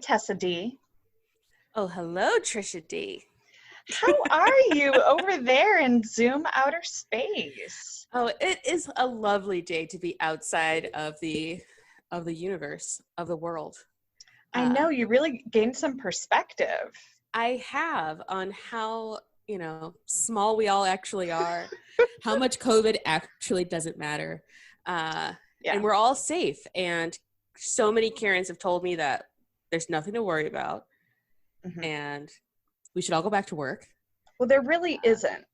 Tessa D. Oh, hello, Tricia D. How are you over there in Zoom outer space? Oh, it is a lovely day to be outside of the universe, of the world. I know you really gained some perspective. I have on how, small we all actually are, how much COVID actually doesn't matter. And we're all safe. And so many Karens have told me that there's nothing to worry about. Mm-hmm. And we should all go back to work. Well, there really isn't,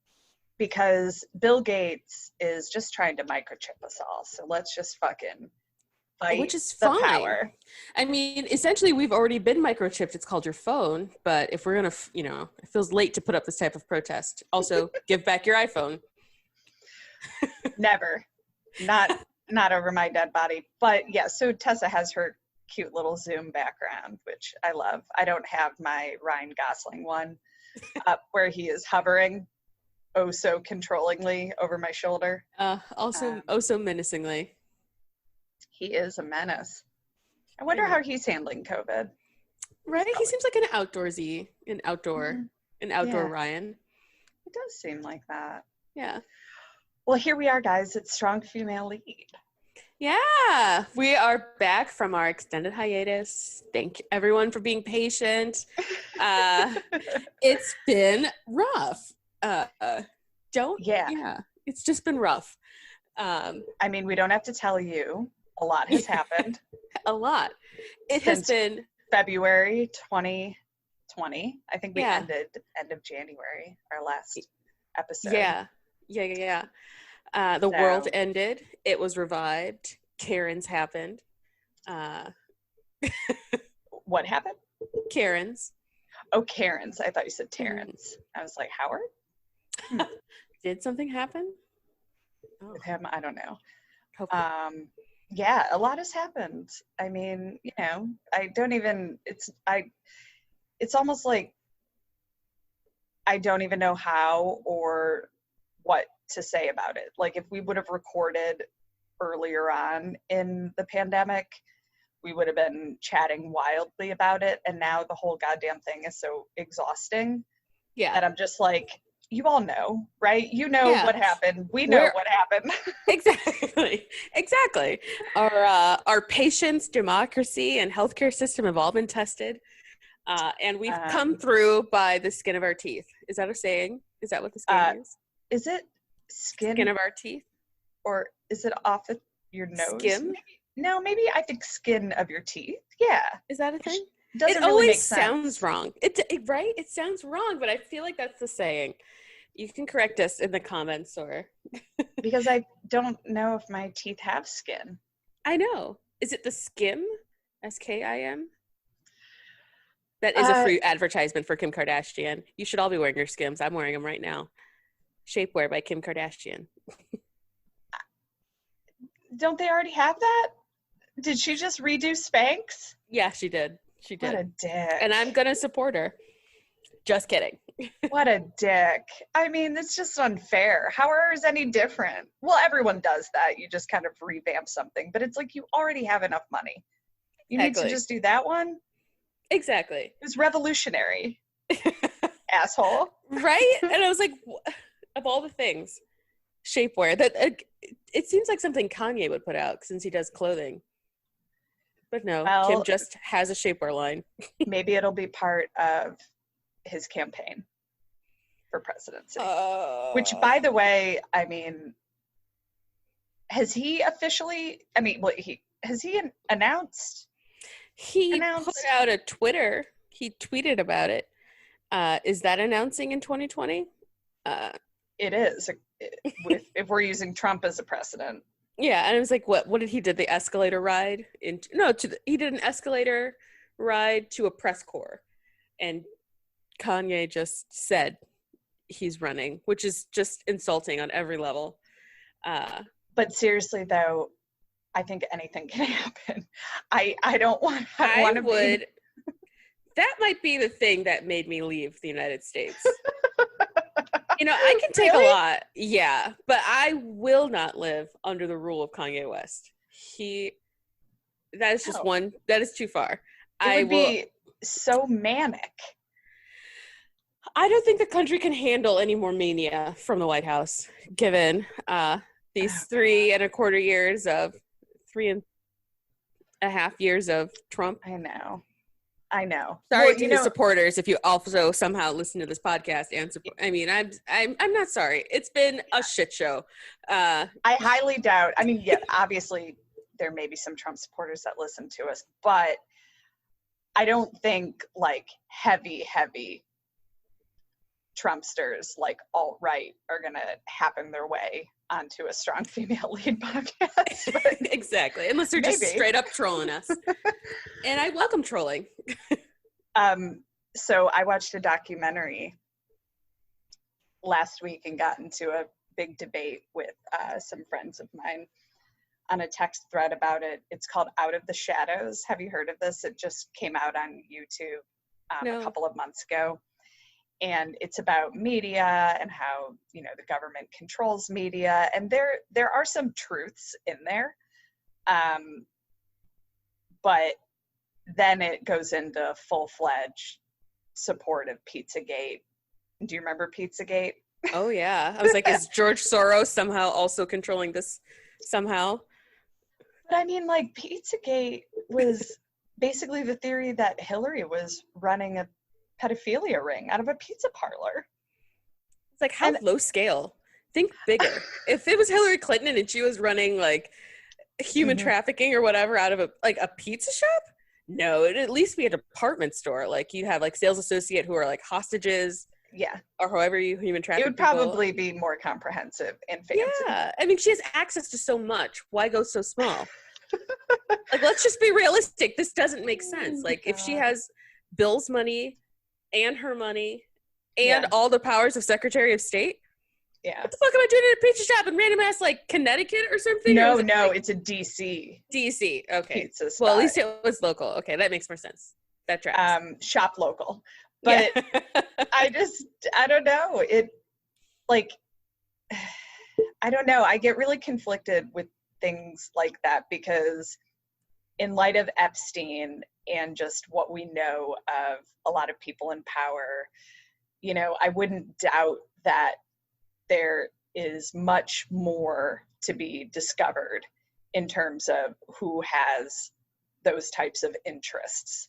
because Bill Gates is just trying to microchip us all. So let's just fucking fight. Which is the fine. Power. I mean, essentially, we've already been microchipped. It's called your phone. But if we're going to, it feels late to put up this type of protest. Also, give back your iPhone. Never. Not over my dead body. But yeah, so Tessa has her cute little Zoom background, which I love. I don't have my Ryan Gosling one up where he is hovering oh so controllingly over my shoulder. Also so menacingly. He is a menace. I wonder how he's handling COVID. Right? He seems like an outdoor Ryan. It does seem like that. Yeah. Well, here we are, guys. It's Strong Female Lead. Yeah, we are back from our extended hiatus. Thank everyone for being patient. It's been rough. It's just been rough. I mean, we don't have to tell you. A lot has happened. A lot. It has been February 2020. I think we ended end of January, our last episode. Yeah. The world ended. It was revived. Karens happened. What happened? Karens. Oh, Karens. I thought you said Terrence. I was like, Howard? Did something happen? With him? I don't know. Hopefully. Yeah, a lot has happened. I mean, it's almost like I don't even know how or what to say about it. Like, if we would have recorded earlier on in the pandemic, we would have been chatting wildly about it, and now the whole goddamn thing is so exhausting that I'm just like, you all know, right? You know what happened. We know what happened. Exactly. Our patience, democracy, and healthcare system have all been tested, and we've come through by the skin of our teeth. Is that a saying? Is that what the saying is? Is it skin of our teeth? Or is it off of your nose? Skin? Maybe I think skin of your teeth. Yeah. Is that a thing? Doesn't it really always make sense. Sounds wrong. Right? It sounds wrong, but I feel like that's the saying. You can correct us in the comments or... Because I don't know if my teeth have skin. I know. Is it the Skim? S-K-I-M? That is a free advertisement for Kim Kardashian. You should all be wearing your Skims. I'm wearing them right now. Shapewear by Kim Kardashian. Don't they already have that? Did she just redo Spanx? Yeah, she did. What a dick. And I'm going to support her. Just kidding. What a dick. I mean, it's just unfair. How are ours any different? Well, everyone does that. You just kind of revamp something. But it's like you already have enough money. You need to just do that one? Exactly. It was revolutionary. Asshole. Right? And I was like, of all the things, shapewear, that it seems like something Kanye would put out since he does clothing. But no, Kim just has a shapewear line. Maybe it'll be part of his campaign for presidency. Which, by the way, I mean, has he officially, has he announced? He put out a Twitter. He tweeted about it. Is that announcing in 2020? It is, if we're using Trump as a precedent. Yeah, and I was like, what did he did? The escalator ride? He did an escalator ride to a press corps. And Kanye just said he's running, which is just insulting on every level. But seriously, though, I think anything can happen. I don't want to be... That might be the thing that made me leave the United States. I can take a lot. Yeah, but I will not live under the rule of Kanye West. That is just one. That is too far. so manic. I don't think the country can handle any more mania from the White House, given these 3.25 years of 3.5 years of Trump. I know. Sorry to his supporters if you also somehow listen to this podcast and support. I mean, I'm not sorry. It's been a shit show. I highly doubt. I mean, yeah, obviously there may be some Trump supporters that listen to us, but I don't think like heavy Trumpsters like alt-right are gonna happen their way onto a strong female lead podcast. Exactly, unless they're just straight up trolling us. And I welcome trolling. So I watched a documentary last week and got into a big debate with some friends of mine on a text thread about it. It's called Out of the Shadows. Have you heard of this? It just came out on YouTube No. a couple of months ago. And it's about media and how, you know, the government controls media. And there are some truths in there. But then it goes into full-fledged support of Pizzagate. Do you remember Pizzagate? Oh, yeah. I was like, is George Soros somehow also controlling this somehow? But I mean, like, Pizzagate was basically the theory that Hillary was running a pedophilia ring out of a pizza parlor. It's like, how low scale? Think bigger. If it was Hillary Clinton and she was running like human trafficking or whatever out of a pizza shop, no, it'd at least be a department store. Like you have like sales associate who are like hostages, or however you human traffic. It would probably be more comprehensive and fancy. Yeah, I mean, she has access to so much. Why go so small? Like, let's just be realistic. This doesn't make sense. Like, if she has Bill's money and her money and all the powers of Secretary of State, what the fuck am I doing in a pizza shop in random ass like Connecticut or something? No, it's a DC. DC, okay. Pizza spot. Well, at least it was local. Okay, that makes more sense. That tracks. Shop local. But I don't know. It, like, I don't know. I get really conflicted with things like that because in light of Epstein and just what we know of a lot of people in power, you know, I wouldn't doubt that there is much more to be discovered in terms of who has those types of interests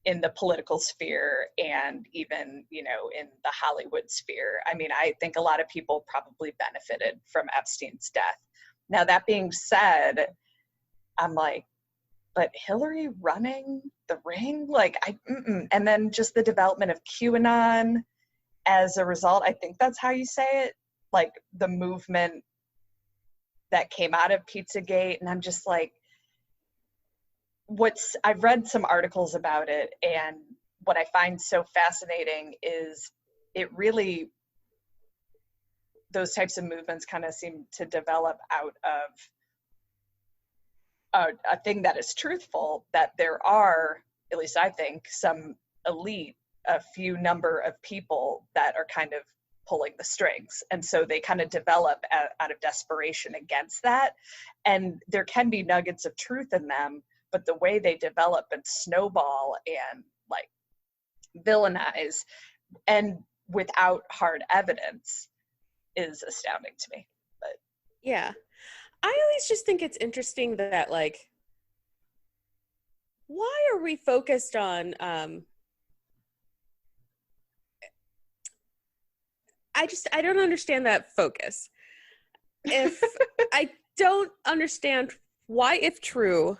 in the political sphere and even, you know, in the Hollywood sphere. I mean, I think a lot of people probably benefited from Epstein's death. Now, that being said, I'm like, but Hillary running the ring? Like, and then just the development of QAnon as a result, I think that's how you say it, like the movement that came out of Pizzagate. And I'm just like, I've read some articles about it, and what I find so fascinating is it really, those types of movements kind of seem to develop out of a thing that is truthful, that there are, at least I think, some elite, a few number of people that are kind of pulling the strings. And so they kind of develop out of desperation against that. And there can be nuggets of truth in them, but the way they develop and snowball and like villainize and without hard evidence is astounding to me. But yeah, I always just think it's interesting that like, why are we focused on I don't understand that focus. If I don't understand why, if true,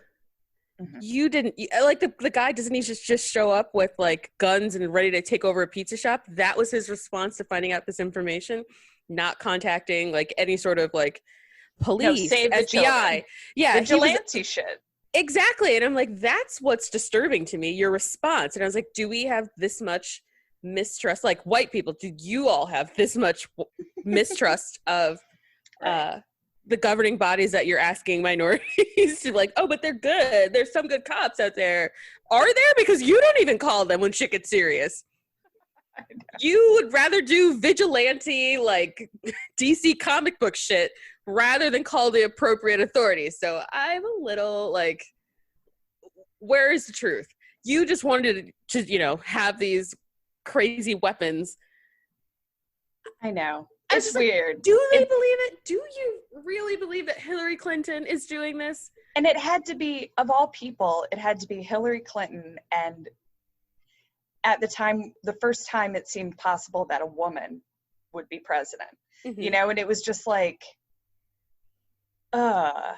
you didn't, like the guy, doesn't he just show up with like guns and ready to take over a pizza shop? That was his response to finding out this information, not contacting like any sort of like police, FBI. Yeah. Vigilante shit. Exactly. And I'm like, that's what's disturbing to me, your response. And I was like, do we have this much mistrust? Like white people, do you all have this much mistrust of the governing bodies that you're asking minorities to like, oh, but they're good. There's some good cops out there. Are there? Because you don't even call them when shit gets serious. You would rather do vigilante, like DC comic book shit rather than call the appropriate authorities. So I'm a little like, where is the truth? you just wanted to, you know, have these crazy weapons. I know. It's weird. Like, do they believe it? Do you really believe that Hillary Clinton is doing this? And it had to be, of all people, it had to be Hillary Clinton. And at the time, the first time it seemed possible that a woman would be president, you know, and it was just like, and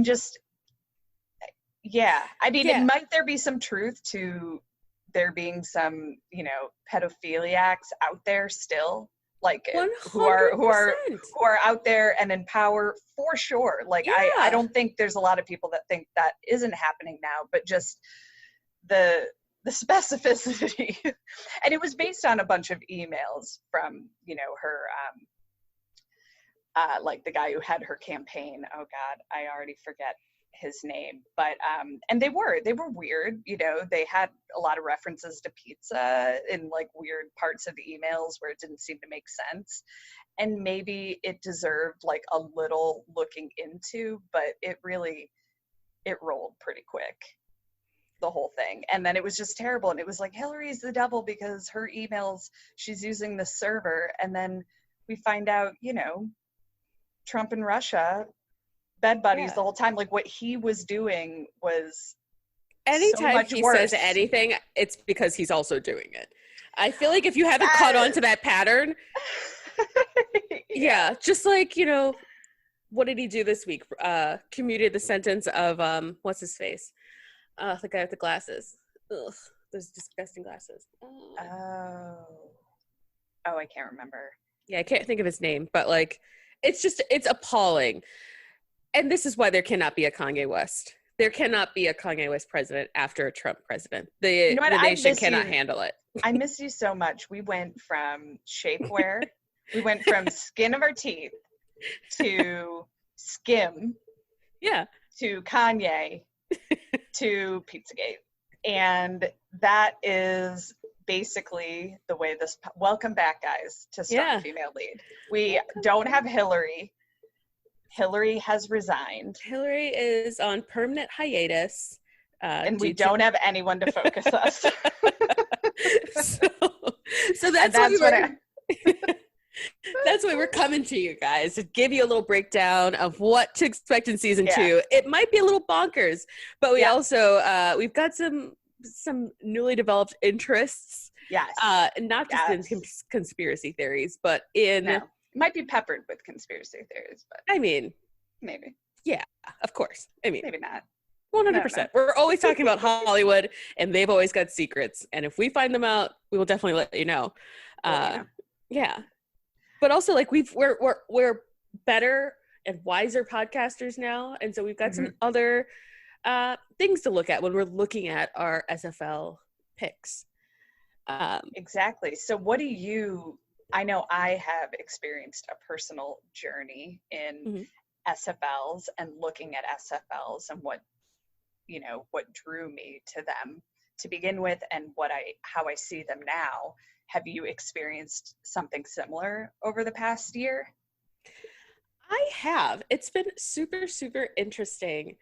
just, I mean, might there be some truth to there being some, you know, pedophiliacs out there still, like 100%. who are out there and in power for sure. Like I don't think there's a lot of people that think that isn't happening now, but just the specificity. And it was based on a bunch of emails from, you know, her like the guy who had her campaign. Oh God, I already forget his name, but and they were weird, you know. They had a lot of references to pizza in like weird parts of the emails where it didn't seem to make sense, and maybe it deserved like a little looking into, but it rolled pretty quick, the whole thing. And then it was just terrible, and it was like Hillary's the devil because her emails, she's using the server, and then we find out, you know, Trump and Russia bed buddies the whole time. Like what he was doing was anytime so he worse. Says anything, it's because he's also doing it. I feel like if you haven't caught on to that pattern, just like, you know, what did he do this week? Commuted the sentence of what's his face? The guy with the glasses. Ugh, those disgusting glasses. Oh, I can't remember. Yeah, I can't think of his name, but like, it's appalling. And this is why there cannot be a Kanye West. There cannot be a Kanye West president after a Trump president. The nation cannot handle it. I miss you so much. We went from shapewear, we went from skin of our teeth to Skim, to Kanye, to Pizzagate. And that is basically the way this, welcome back guys to Strong Female Lead. We don't have Hillary. Hillary has resigned. Hillary is on permanent hiatus. And we don't have anyone to focus us. so that's why we're coming to you guys to give you a little breakdown of what to expect in season 2. It might be a little bonkers, but we also we've got some newly developed interests. Yes. Not just in conspiracy theories, but in it might be peppered with conspiracy theories, but I mean, maybe. Yeah, of course. I mean, maybe not. 100%. No. We're always talking about Hollywood, and they've always got secrets. And if we find them out, we will definitely let you know. Yeah, but also like we're better and wiser podcasters now, and so we've got some other things to look at when we're looking at our SFL picks. Exactly. So what do you? I know I have experienced a personal journey in SFLs and looking at SFLs and what drew me to them to begin with and how I see them now. Have you experienced something similar over the past year? I have. It's been super, super interesting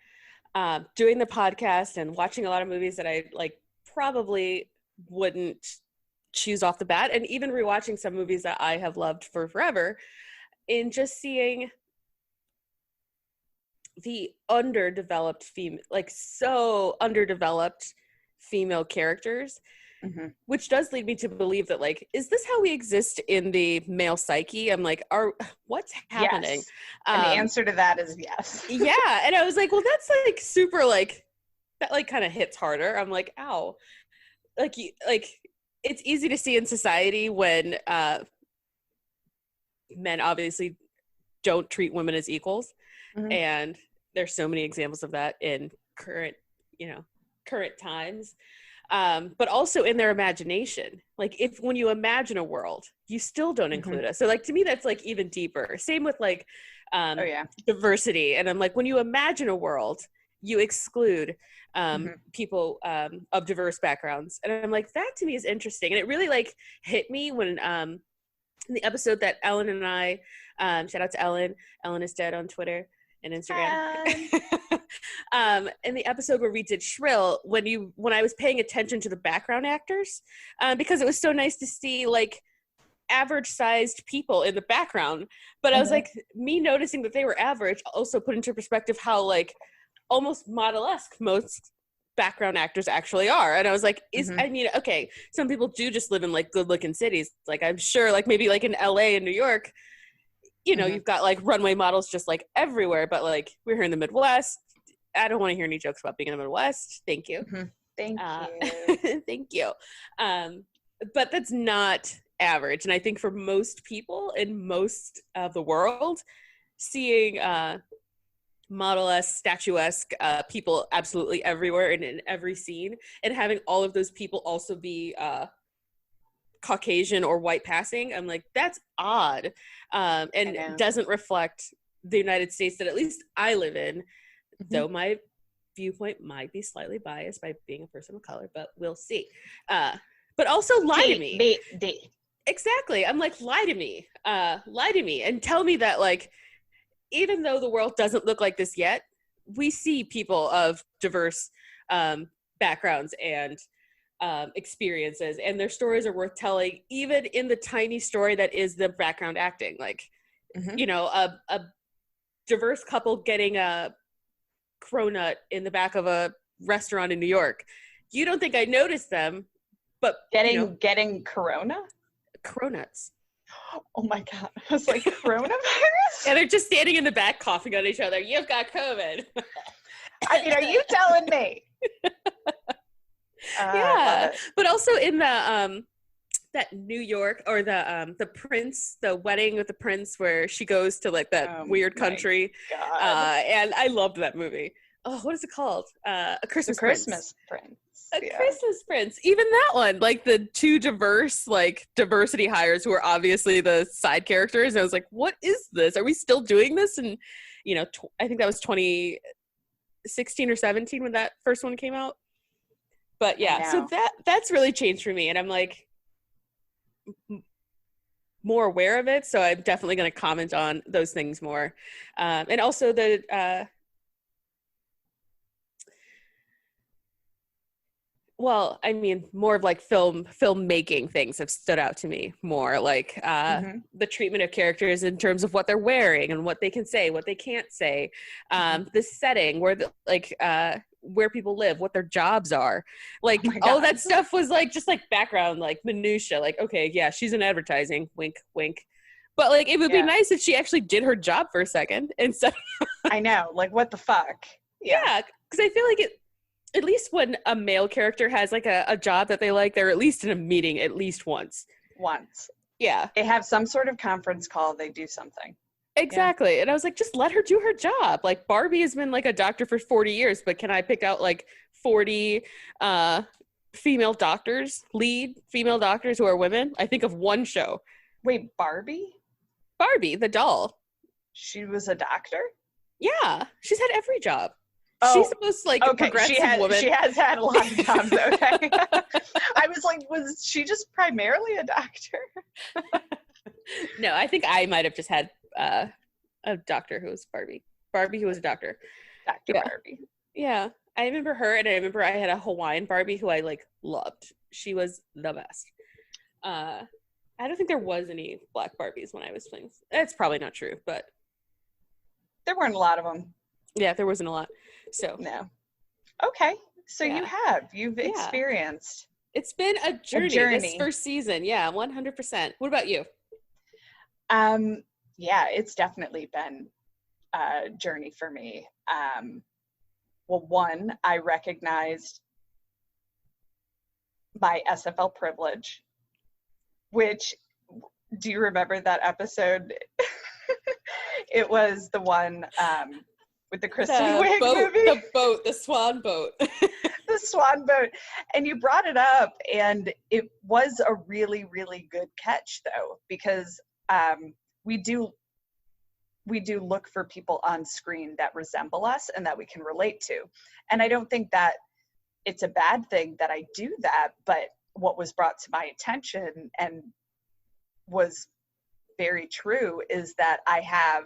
doing the podcast and watching a lot of movies that I like probably wouldn't choose off the bat, and even rewatching some movies that I have loved for forever, in just seeing the underdeveloped female characters, which does lead me to believe that like, is this how we exist in the male psyche? I'm like, what's happening? Yes. And the answer to that is yes. Yeah. And I was like, well, that's like super like, that like kind of hits harder. I'm like, ow. Like it's easy to see in society when men obviously don't treat women as equals. And there's so many examples of that in current times. But also in their imagination. Like when you imagine a world, you still don't include us. So like, to me, that's like even deeper. Same with like diversity. And I'm like, when you imagine a world, you exclude people of diverse backgrounds. And I'm like, that to me is interesting. And it really like hit me when in the episode that Ellen and I, shout out to Ellen is dead on Twitter. and Instagram. In the episode where we did Shrill, when I was paying attention to the background actors, because it was so nice to see like average sized people in the background, but I was like, me noticing that they were average also put into perspective how like almost model-esque most background actors actually are. And I was like, I mean, okay, some people do just live in like good looking cities, like I'm sure like maybe like in LA and New York, you know, you've got like runway models just like everywhere, but like we're here in the Midwest. I don't want to hear any jokes about being in the Midwest. Thank you. Thank you. Thank you. But that's not average. And I think for most people in most of the world, seeing model-esque, statuesque people absolutely everywhere and in every scene, and having all of those people also be Caucasian or white passing, I'm like, that's odd. And doesn't reflect the United States that at least I live in, though my viewpoint might be slightly biased by being a person of color, but we'll see. But also lie to me. Exactly. I'm like, lie to me and tell me that like, even though the world doesn't look like this yet, we see people of diverse backgrounds and experiences, and their stories are worth telling, even in the tiny story that is the background acting. Like, you know, a diverse couple getting a cronut in the back of a restaurant in New York. You don't think I noticed them, but getting cronuts. Oh my God. I was like, coronavirus? And they're just standing in the back coughing on each other. You've got COVID. I mean, are you telling me? Yeah. But also in the that New York, or the prince, the wedding with the prince where she goes to like that weird country. And I loved that movie. Oh, what is it called? A Christmas Prince. Christmas Prince. Even that one, like the two diverse, like diversity hires who are obviously the side characters. And I was like, what is this? Are we still doing this? And, you know, I think that was 2016 or 17 when that first one came out. But yeah, so that's really changed for me. And I'm like more aware of it. So I'm definitely going to comment on those things more. And also the, well, I mean, more of like filmmaking things have stood out to me more, like the treatment of characters in terms of what they're wearing and what they can say, what they can't say, the setting, where people live, what their jobs are, like all that stuff was like just like background, like minutia, like, okay, yeah, she's in advertising, wink, wink. But like, it would be nice if she actually did her job for a second instead. I know, like, what the fuck? Yeah, because I feel like at least when a male character has like a job that they like, they're at least in a meeting at least once. Yeah. They have some sort of conference call, they do something. Exactly. Yeah. And I was like, just let her do her job. Like, Barbie has been like a doctor for 40 years, but can I pick out like 40 female doctors, lead female doctors who are women? I think of one show. Wait, Barbie, the doll. She was a doctor? Yeah. She's had every job. She's the most like progressive woman. She has had a lot of jobs. Okay. I was like, was she just primarily a doctor? No, I think I might have just had a doctor who was Barbie who was a doctor. Barbie. Yeah, I remember her, and I remember I had a Hawaiian Barbie who I like loved. She was the best. I don't think there was any black Barbies when I was playing. That's probably not true, but there weren't a lot of them. Yeah, there wasn't a lot. So no. Okay, so you've experienced. It's been a journey. This first season. Yeah, 100%. What about you? Yeah, it's definitely been a journey for me. Well, one, I recognized my SFL privilege, which, do you remember that episode? It was the one with the Kristen Wiig movie. The swan boat. The swan boat. And you brought it up, and it was a really, really good catch, though, because we do look for people on screen that resemble us and that we can relate to. And I don't think that it's a bad thing that I do that, but what was brought to my attention and was very true is that I have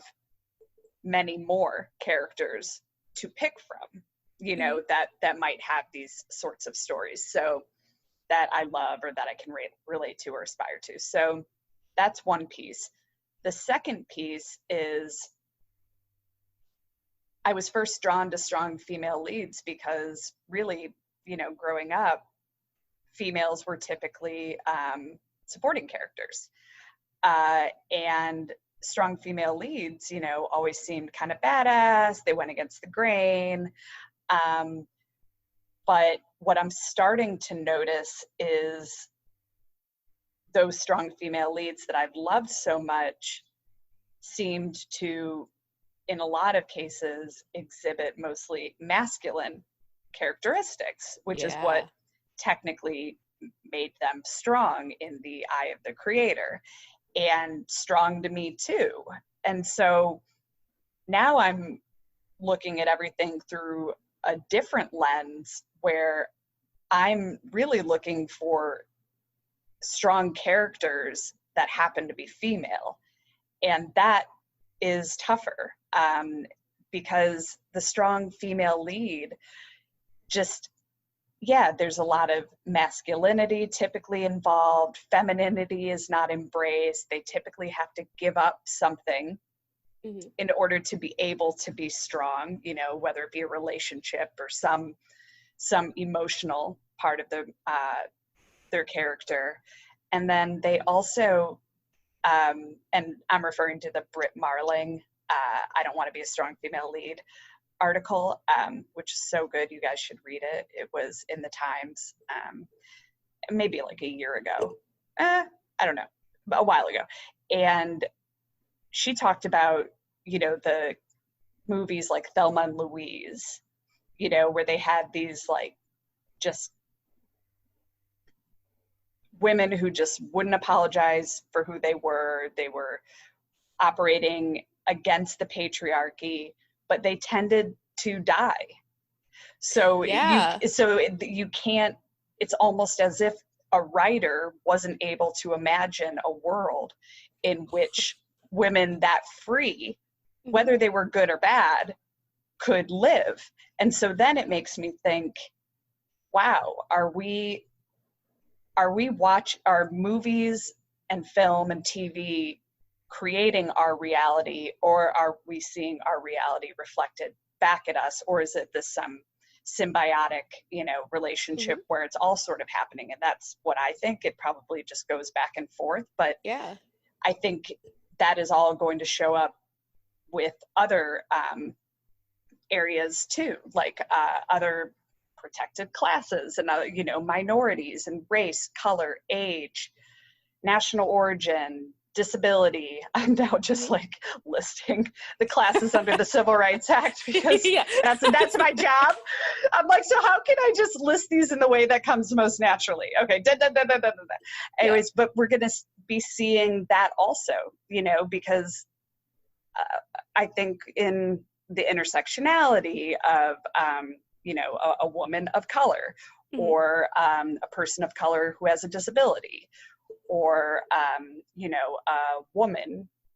many more characters to pick from, you know, that might have these sorts of stories. So that I love, or that I can relate to or aspire to. So that's one piece. The second piece is I was first drawn to strong female leads because really, you know, growing up, females were typically supporting characters. And strong female leads, you know, always seemed kind of badass. They went against the grain. But what I'm starting to notice is those strong female leads that I've loved so much seemed to, in a lot of cases, exhibit mostly masculine characteristics, which is what technically made them strong in the eye of the creator, and strong to me too. And so now I'm looking at everything through a different lens where I'm really looking for strong characters that happen to be female. And that is tougher because the strong female lead just, there's a lot of masculinity typically involved. Femininity is not embraced. They typically have to give up something in order to be able to be strong, you know, whether it be a relationship or some emotional part of their character. And then they also, and I'm referring to the Brit Marling, I Don't Want to Be a Strong Female Lead article, which is so good. You guys should read it. It was in the Times, maybe like a year ago. I don't know, a while ago. And she talked about, you know, the movies like Thelma and Louise, you know, where they had these like just women who just wouldn't apologize for who they were. They were operating against the patriarchy, but they tended to die. So you can't, it's almost as if a writer wasn't able to imagine a world in which women that free, whether they were good or bad, could live. And so then it makes me think, wow, are movies and film and TV creating our reality, or are we seeing our reality reflected back at us? Or is it this symbiotic, you know, relationship where it's all sort of happening? And that's what I think. It probably just goes back and forth, but I think that is all going to show up with other areas too, like other protected classes and you know, minorities and race, color, age, national origin, disability. I'm now just like listing the classes under the Civil Rights Act because that's my job. I'm like, so how can I just list these in the way that comes most naturally? Okay. Anyways, but we're going to be seeing that also, you know, because I think in the intersectionality of, you know, a woman of color, or a person of color who has a disability, or, you know,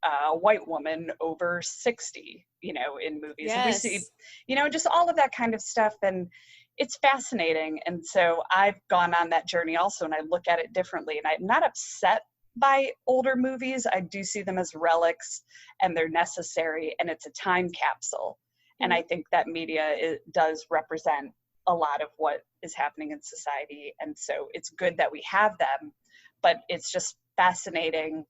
a white woman over 60, you know, in movies. And we see, you know, just all of that kind of stuff. And it's fascinating. And so I've gone on that journey also, and I look at it differently. And I'm not upset by older movies. I do see them as relics, and they're necessary, and it's a time capsule. And I think that media does represent a lot of what is happening in society. And so it's good that we have them, but it's just fascinating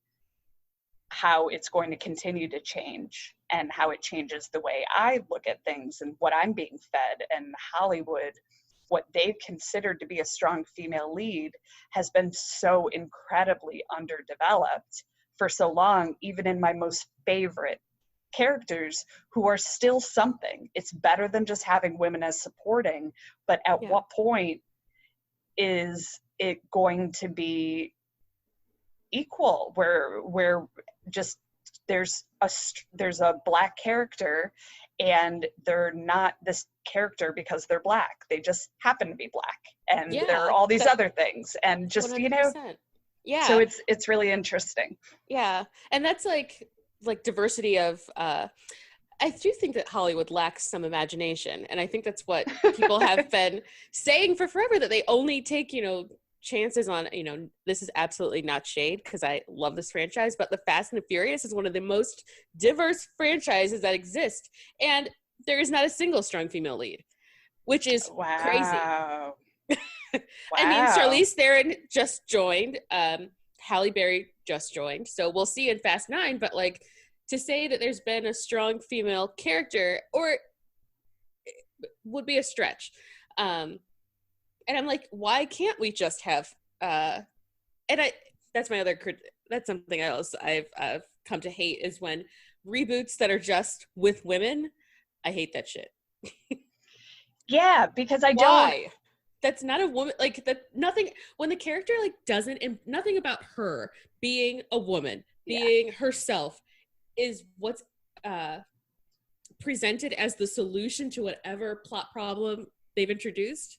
how it's going to continue to change, and how it changes the way I look at things and what I'm being fed. And Hollywood, what they've considered to be a strong female lead, has been so incredibly underdeveloped for so long, even in my most favorite characters who are still something. It's better than just having women as supporting, but at what point is it going to be equal, where just there's a black character and they're not this character because they're black, they just happen to be black, and there are all these other things, and just 100%. You know, so it's really interesting. And that's like diversity of I do think that Hollywood lacks some imagination. And I think that's what people have been saying for forever, that they only take, chances on, this is absolutely not shade because I love this franchise, but the Fast and the Furious is one of the most diverse franchises that exist. And there is not a single strong female lead, which is crazy. Wow. I mean, Charlize Theron just joined. Halle Berry just joined. So we'll see in Fast 9, but like, to say that there's been a strong female character would be a stretch. And I'm like, why can't we just have, that's something else I've come to hate, is when reboots that are just with women. I hate that shit. Yeah, because Why? That's not a woman, like, that nothing, when the character like doesn't, nothing about her being a woman, being herself is what's presented as the solution to whatever plot problem they've introduced,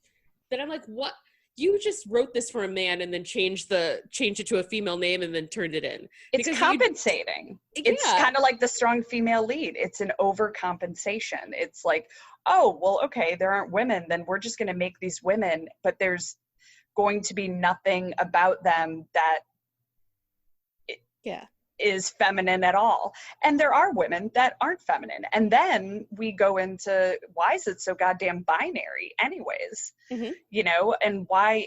then I'm like, what? You just wrote this for a man and then changed it to a female name and then turned it in. It's compensating. It's kind of like the strong female lead. It's an overcompensation. It's like, oh, well, okay, there aren't women, then we're just going to make these women, but there's going to be nothing about them that is feminine at all. And there are women that aren't feminine. And then we go into, why is it so goddamn binary anyways? And why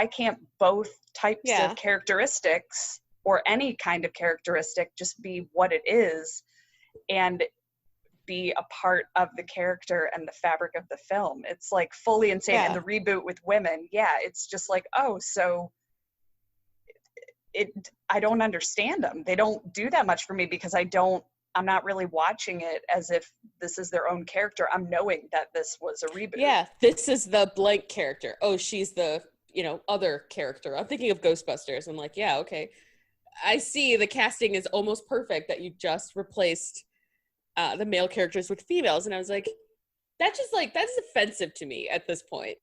can't both types of characteristics, or any kind of characteristic, just be what it is and be a part of the character and the fabric of the film? It's like fully insane. And the reboot with women, it's just like, oh, so I don't understand them. They don't do that much for me because I'm not really watching it as if this is their own character. I'm knowing that this was a reboot. Yeah, this is the blank character. Oh, she's the, other character. I'm thinking of Ghostbusters. I'm like, yeah, okay. I see the casting is almost perfect, that you just replaced the male characters with females. And I was like, that's offensive to me at this point.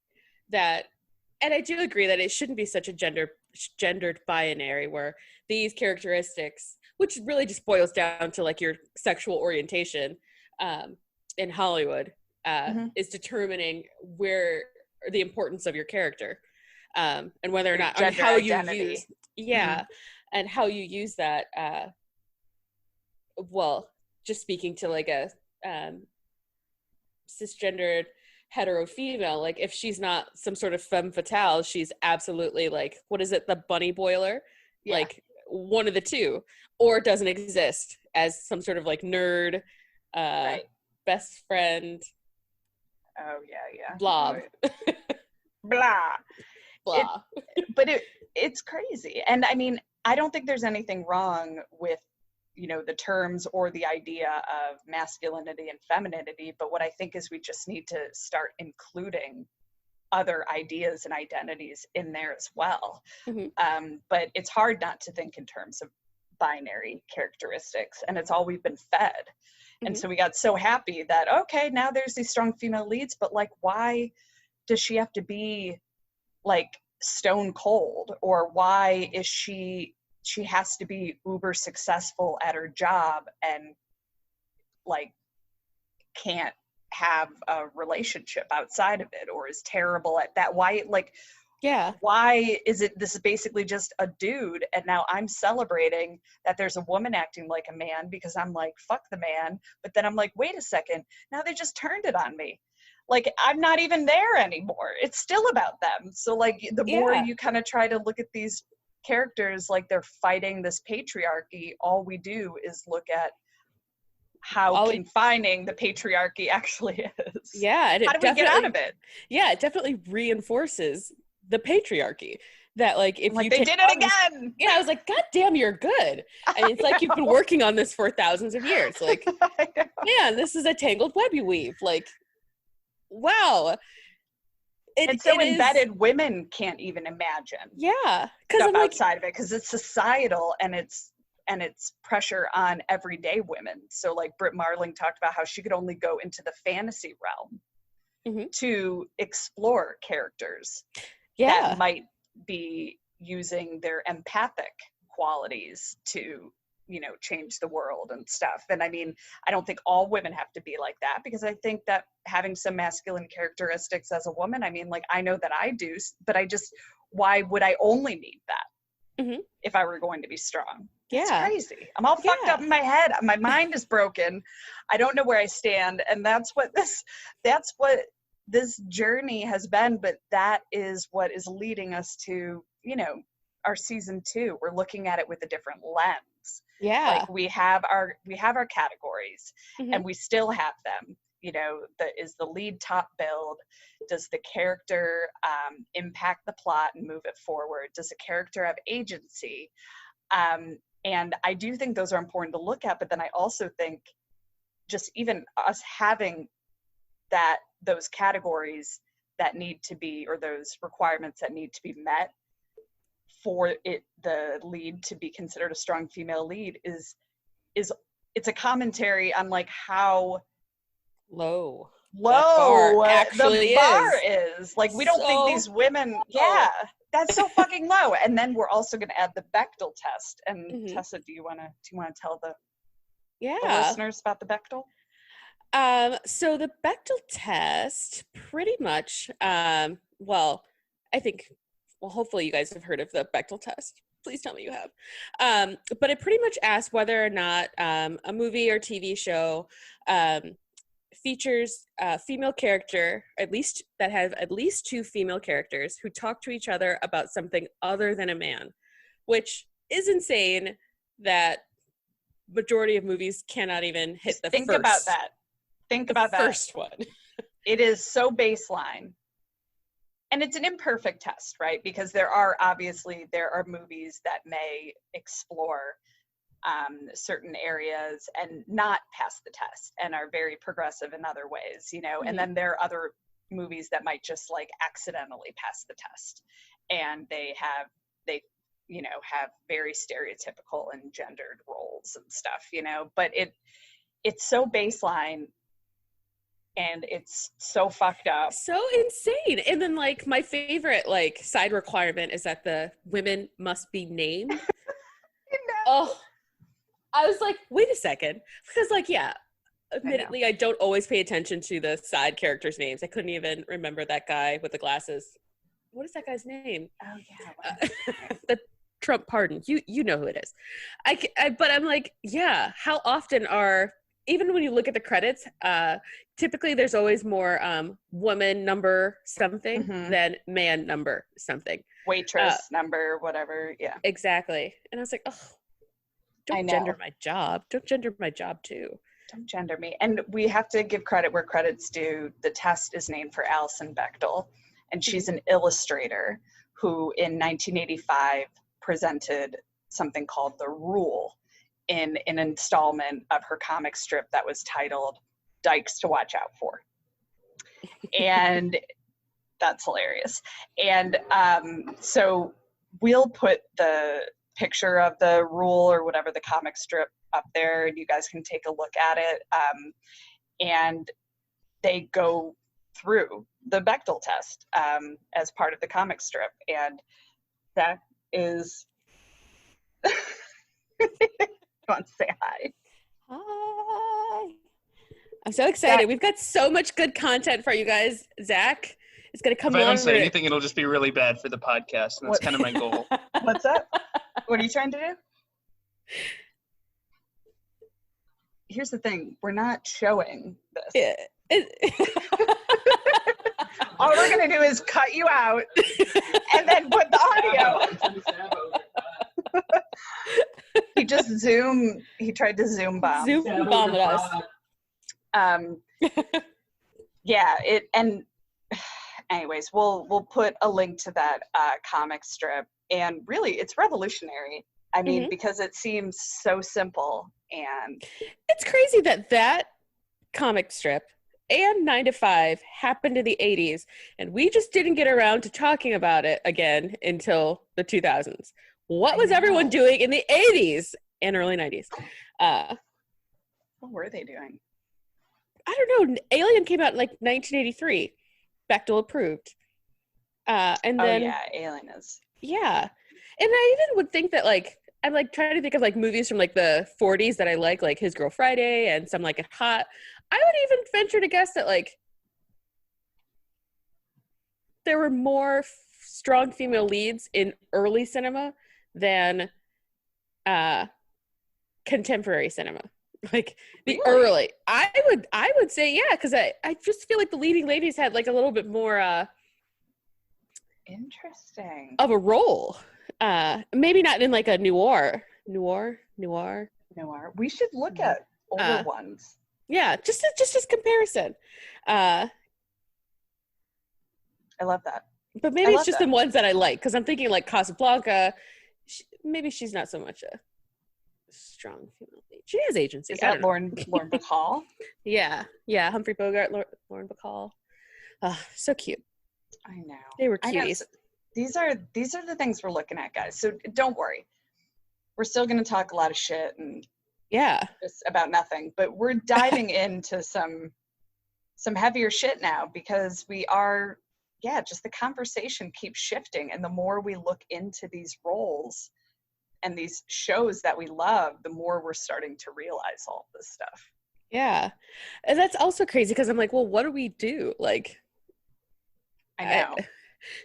And I do agree that it shouldn't be such a gendered binary where these characteristics, which really just boils down to like your sexual orientation in Hollywood, is determining where the importance of your character, and whether or not, and how identity. And how you use that. Well, just speaking to like a cisgendered hetero female, like if she's not some sort of femme fatale, she's absolutely like, what is it, the bunny boiler? Like one of the two, or doesn't exist as some sort of like nerd best friend blob. blah. It's crazy. And I mean, I don't think there's anything wrong with the terms or the idea of masculinity and femininity, but what I think is we just need to start including other ideas and identities in there as well. But it's hard not to think in terms of binary characteristics, and it's all we've been fed. And so we got so happy that, okay, now there's these strong female leads, but like, why does she have to be like stone cold? Or why is she has to be uber successful at her job and like can't have a relationship outside of it, or is terrible at that? Why, like, why is it, this is basically just a dude, and now I'm celebrating that there's a woman acting like a man because I'm like, fuck the man. But then I'm like, wait a second, now they just turned it on me. Like, I'm not even there anymore. It's still about them. So like, the more you kind of try to look at these characters like they're fighting this patriarchy, all we do is look at how confining the patriarchy actually is. And how do we get out of it? It definitely reinforces the patriarchy. That like, if like, you they did it again. I was like, god damn, you're good. And it's like, you've been working on this for thousands of years. Like, man, this is a tangled web you weave. Like, wow. It's so embedded, women can't even imagine. Because I'm outside of it, because it's societal and it's pressure on everyday women. So like Britt Marling talked about how she could only go into the fantasy realm to explore characters that might be using their empathic qualities to, change the world and stuff. And I mean, I don't think all women have to be like that, because I think that having some masculine characteristics as a woman, I mean, like, I know that I do, but why would I only need that if I were going to be strong? It's crazy. I'm all fucked up in my head. My mind is broken. I don't know where I stand. And that's what this journey has been, but that is what is leading us to, our season 2. We're looking at it with a different lens. Yeah. Like we have our categories and we still have them. Is the lead top build? Does the character impact the plot and move it forward? Does the character have agency? And I do think those are important to look at, but then I also think just even us having those categories that need to be, or those requirements that need to be met for the lead to be considered a strong female lead is it's a commentary on like how low the bar is. Like, we don't think these women that's so fucking low. And then we're also going to add the Bechdel test. And Tessa, do you want to tell the listeners about the Bechdel? So the Bechdel test pretty much, hopefully you guys have heard of the Bechdel test. Please tell me you have. But it pretty much asks whether or not a movie or TV show features a female character, that have at least 2 female characters who talk to each other about something other than a man, which is insane that majority of movies cannot even hit the Think first. Think about that first one. It is so baseline. And it's an imperfect test, right? Because there are movies that may explore certain areas and not pass the test and are very progressive in other ways, and then there are other movies that might just like accidentally pass the test, and they have very stereotypical and gendered roles and stuff, but it's so baseline and it's so fucked up, so insane. And then like my favorite like side requirement is that the women must be named. Oh, I was like, wait a second, because like, admittedly, I don't always pay attention to the side characters' names. I couldn't even remember that guy with the glasses. What is that guy's name? Oh yeah, the Trump pardon. You know who it is. But I'm like, how often even when you look at the credits, typically there's always more woman number something than man number something. Waitress number, whatever. Yeah. Exactly. And I was like, oh, don't gender my job. Don't gender my job too. Don't gender me. And we have to give credit where credit's due. The test is named for Alison Bechdel, and she's an illustrator who in 1985 presented something called The Rule in an installment of her comic strip that was titled Dykes to Watch Out For. And that's hilarious. And so we'll put the picture of The Rule or whatever the comic strip up there, and you guys can take a look at it. And they go through the Bechdel test as part of the comic strip. And that is... Want to say hi? Hi. I'm so excited. We've got so much good content for you guys. Zach is going to come on. If I don't say anything, it'll just be really bad for the podcast, and that's kind of my goal. What's up? What are you trying to do? Here's the thing. We're not showing this. All we're going to do is cut you out and then put the audio. He tried to Zoom bomb. Zoom bomb us. Anyways, we'll put a link to that comic strip, and really it's revolutionary. I mean, because it seems so simple, and it's crazy that comic strip and 9 to 5 happened in the 80s, and we just didn't get around to talking about it again until the 2000s. What was everyone doing in the 80s and early 90s? What were they doing? I don't know. Alien came out in like 1983. Bechdel approved. And then Alien is. Yeah. And I even would think that like I'm like trying to think of like movies from like the 40s that I like His Girl Friday and some like It Hot. I would even venture to guess that like there were more strong female leads in early cinema than contemporary cinema. Like the early, I would say yeah, because I just feel like the leading ladies had like a little bit more interesting of a role. Maybe not in like a noir. We should look at older ones. Yeah, just as comparison. I love that. But maybe it's just the ones that I like, because I'm thinking like Casablanca. Maybe she's not so much a strong female lead. She has agency. Is that Lauren Bacall? Yeah, Humphrey Bogart, Lauren Bacall. So cute. I know. They were cuties. So these are the things we're looking at, guys. So don't worry. We're still going to talk a lot of shit and just about nothing, but we're diving into some heavier shit now, because we are just the conversation keeps shifting, and the more we look into these roles and these shows that we love, the more we're starting to realize all this stuff. Yeah. And that's also crazy, because I'm like, well, what do we do? Like, I know.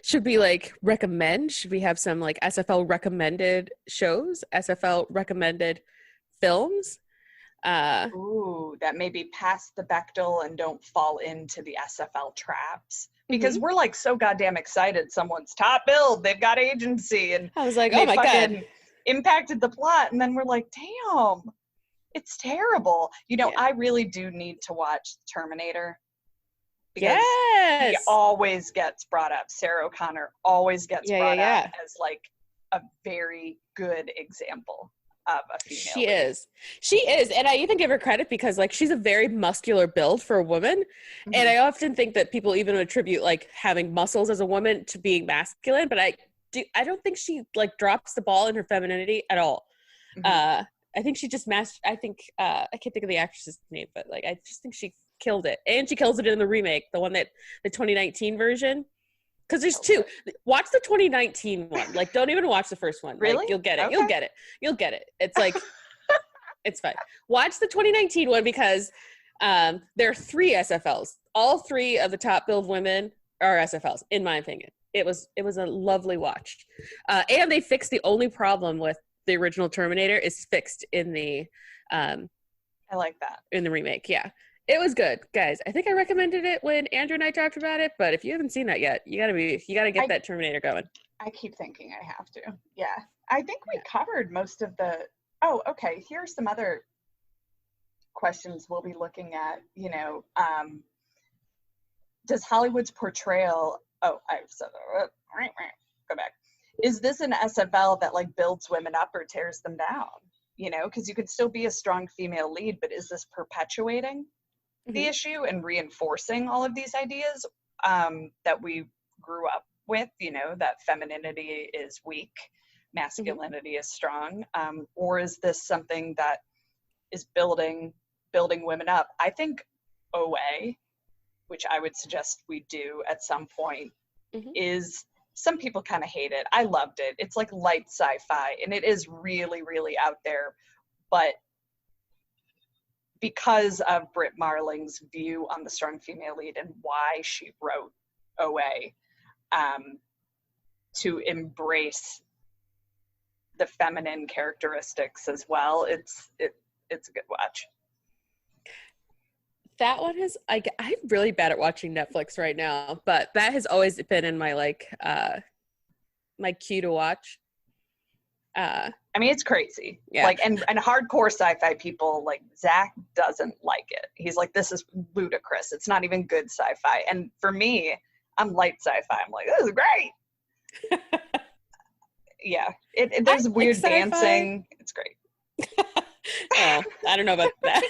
Should we like recommend? Should we have some like SFL recommended shows, SFL recommended films? That maybe pass the Bechdel and don't fall into the SFL traps. Because we're like so goddamn excited someone's top billed, they've got agency, and I was like, oh my God, impacted the plot, and then we're like, damn, it's terrible. I really do need to watch Terminator, because he always gets brought up. Sarah O'Connor always gets brought up as like a very good example of a female. She is, and I even give her credit, because like she's a very muscular build for a woman, and I often think that people even attribute like having muscles as a woman to being masculine, but I don't think she like drops the ball in her femininity at all. I think she just I think I can't think of the actress's name, but like I just think she killed it, and she kills it in the remake, the 2019 version. Because there's two. Watch the 2019 one. Like, don't even watch the first one. Really? Like, you'll get it. Okay. You'll get it. It's like, it's fine. Watch the 2019 one, because there are 3 SFLs. All 3 of the top billed women are SFLs, in my opinion. It was a lovely watch. And they fixed the only problem with the original Terminator is fixed in the I like that. In the remake, yeah. It was good, guys. I think I recommended it when Andrew and I talked about it, but if you haven't seen that yet, you gotta get that Terminator going. I keep thinking I have to. Yeah. I think we covered most of the okay. Here are some other questions we'll be looking at. Does Hollywood's portrayal go back. Is this an SFL that like builds women up or tears them down? Because you could still be a strong female lead, but is this perpetuating the issue and reinforcing all of these ideas that we grew up with, that femininity is weak, masculinity is strong, or is this something that is building women up? I think OA, which I would suggest we do at some point, is, some people kind of hate it. I loved it. It's like light sci-fi, and it is really, really out there, but because of Britt Marling's view on the strong female lead and why she wrote OA, to embrace the feminine characteristics as well, it's a good watch. That one is, I'm really bad at watching Netflix right now, but that has always been in my like my queue to watch. I mean, it's crazy. Yeah. Like, and hardcore sci-fi people, like Zach doesn't like it. He's like, this is ludicrous. It's not even good sci-fi. And for me, I'm light sci-fi. I'm like, this is great. Yeah. There's weird like dancing. It's great. Oh, I don't know about that.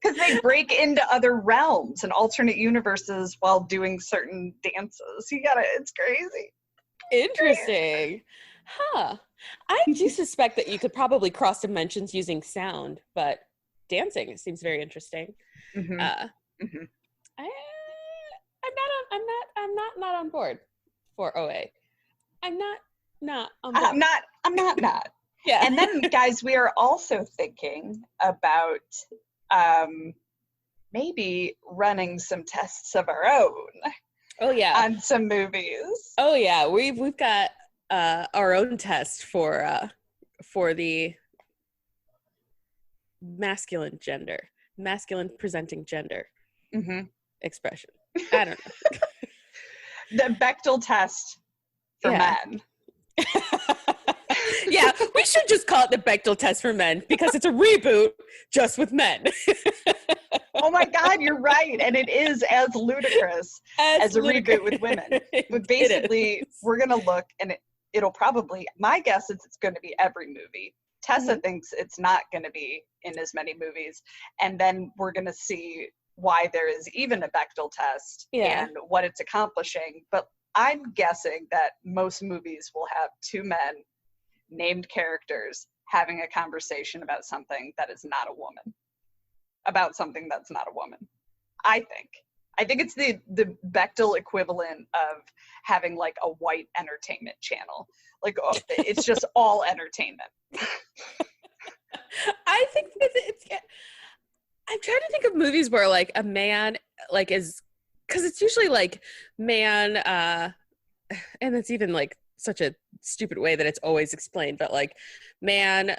Because they break into other realms and alternate universes while doing certain dances. It's crazy. Interesting. Huh. I do suspect that you could probably cross dimensions using sound, but dancing seems very interesting. I'm not on board for OA. I'm not on board. I'm not. Yeah. And then, guys, we are also thinking about maybe running some tests of our own. Oh yeah. On some movies. Oh yeah, we've got our own test for the masculine presenting gender expression. I don't know. The Bechdel test for men. Yeah, we should just call it the Bechdel test for men because it's a reboot just with men. Oh my God, you're right. And it is as ludicrous as a reboot with women. But basically, we're going to look, and it'll probably, my guess is it's going to be every movie. Tessa thinks it's not going to be in as many movies. And then we're going to see why there is even a Bechdel test and what it's accomplishing. But I'm guessing that most movies will have two men, named characters, having a conversation about something that is not a woman. About something that's not a woman. I think it's the Bechdel equivalent of having like a white entertainment channel. Like, it's just all entertainment. I think it's I'm trying to think of movies where like a man like is, because it's usually like man and it's even like such a stupid way that it's always explained, but like man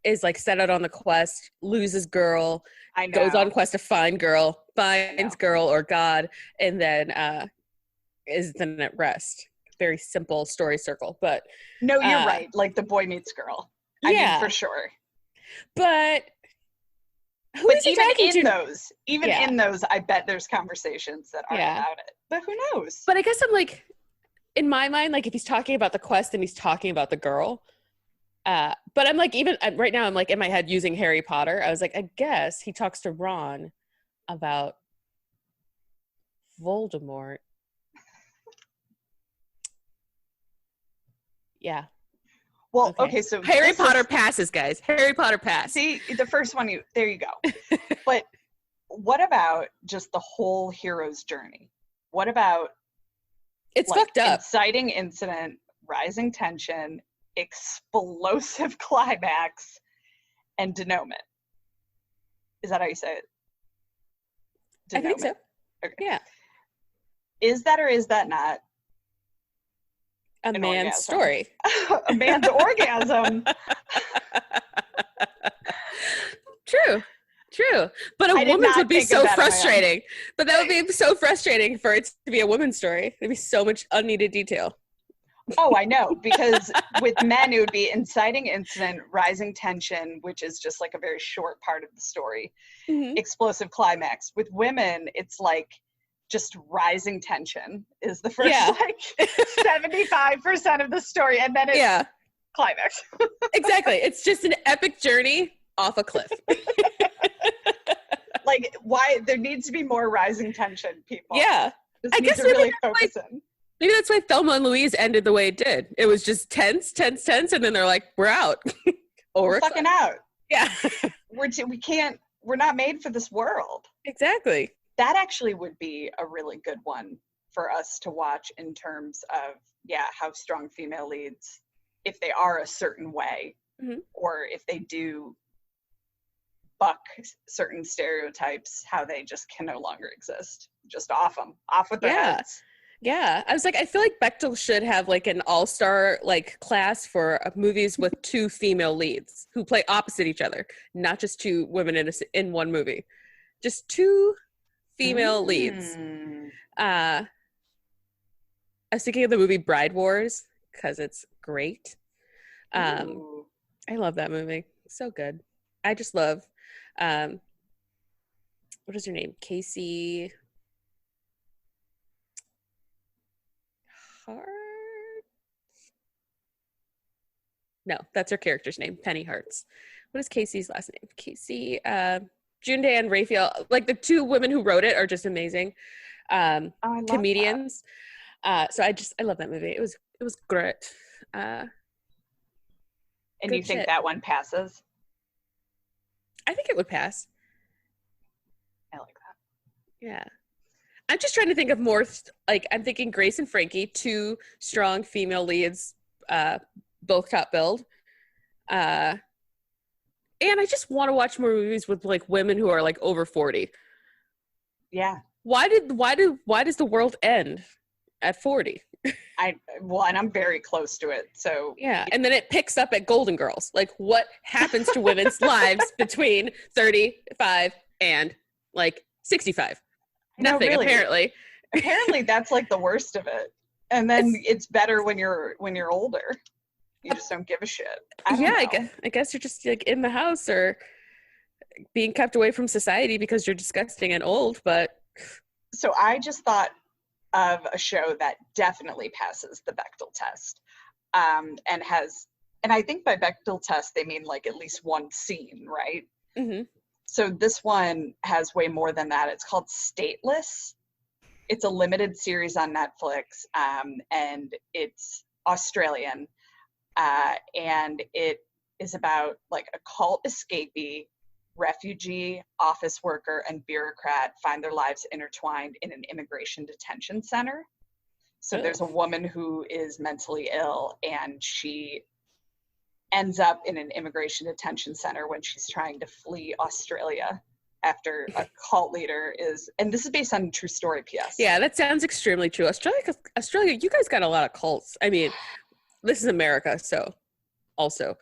is like set out on the quest, loses girl, goes on quest to find girl, finds girl or God, and then is then at rest. Very simple story circle, but no, you're right. Like the boy meets girl. I mean, for sure. But who is even talking in to? Those, even in those, I bet there's conversations that aren't about it. But who knows? But I guess I'm like, in my mind, like if he's talking about the quest and he's talking about the girl. But I'm like, even right now, I'm like in my head using Harry Potter. I was like, I guess he talks to Ron about Voldemort. Yeah. Well, okay, so Harry Potter passes, guys. Harry Potter passes. See, the first one, there you go. But what about just the whole hero's journey? What about it's fucked up. Inciting incident, rising tension, explosive climax, and denouement? Is that how you say it? Denouement? I think so. Okay. Yeah. Is that or is that not a man's story? A man's orgasm. True. But a woman's would be so frustrating. But that would be so frustrating for it to be a woman's story. There'd be so much unneeded detail. Oh, I know. Because with men, it would be inciting incident, rising tension, which is just like a very short part of the story, explosive climax. With women, it's like just rising tension is the first like 75% of the story, and then it's climax. Exactly. It's just an epic journey off a cliff. Like, why there needs to be more rising tension, people. Yeah. I guess to really focus in. Maybe that's why Thelma and Louise ended the way it did. It was just tense, and then they're like, we're out. We're fucking out. Yeah. We're not made for this world. Exactly. That actually would be a really good one for us to watch in terms of, how strong female leads, if they are a certain way, or if they do buck certain stereotypes, how they just can no longer exist. Just off with their heads. Yeah. I was like, I feel like Bechdel should have like an all-star like class for movies with two female leads who play opposite each other, not just two women in one movie. Just two female leads. I was thinking of the movie Bride Wars because it's great. I love that movie. So good. I just love what is her name? Casey Hart? No, that's her character's name. Penny Hartz. What is Casey's last name? Casey June Day and Raphael, like the two women who wrote it are just amazing comedians. So I love that movie. It was great. And you think that one passes? I think it would pass. I like that. Yeah. I'm just trying to think of more, I'm thinking Grace and Frankie, two strong female leads, both top billed. And I just want to watch more movies with like women who are like over 40. Yeah. Why does the world end at 40? And I'm very close to it. So yeah. And then it picks up at Golden Girls. Like, what happens to women's lives between 35 and like 65? Nothing, really. apparently. Apparently that's like the worst of it. And then it's better when you're older. You just don't give a shit. I guess you're just like in the house or being kept away from society because you're disgusting and old, but so I just thought of a show that definitely passes the Bechdel test. And I think by Bechdel test they mean like at least one scene, right? Mm-hmm. So this one has way more than that. It's called Stateless. It's a limited series on Netflix, and it's Australian. And it is about like a cult escapee, refugee, office worker, and bureaucrat find their lives intertwined in an immigration detention center. So there's a woman who is mentally ill, and she ends up in an immigration detention center when she's trying to flee Australia after a cult leader is, and this is based on a true story, P.S. Yeah, that sounds extremely true. Australia, you guys got a lot of cults. I mean, this is America, so also